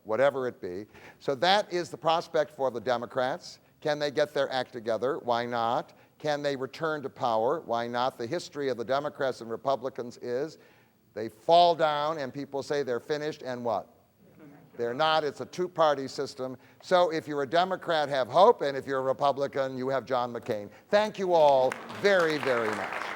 A: whatever it be. So that is the prospect for the Democrats. Can they get their act together? Why not? Can they return to power? Why not? The history of the Democrats and Republicans is they fall down and people say they're finished, and what? They're not. It's a two-party system. So if you're a Democrat, have hope, and if you're a Republican, you have John McCain. Thank you all very, very much.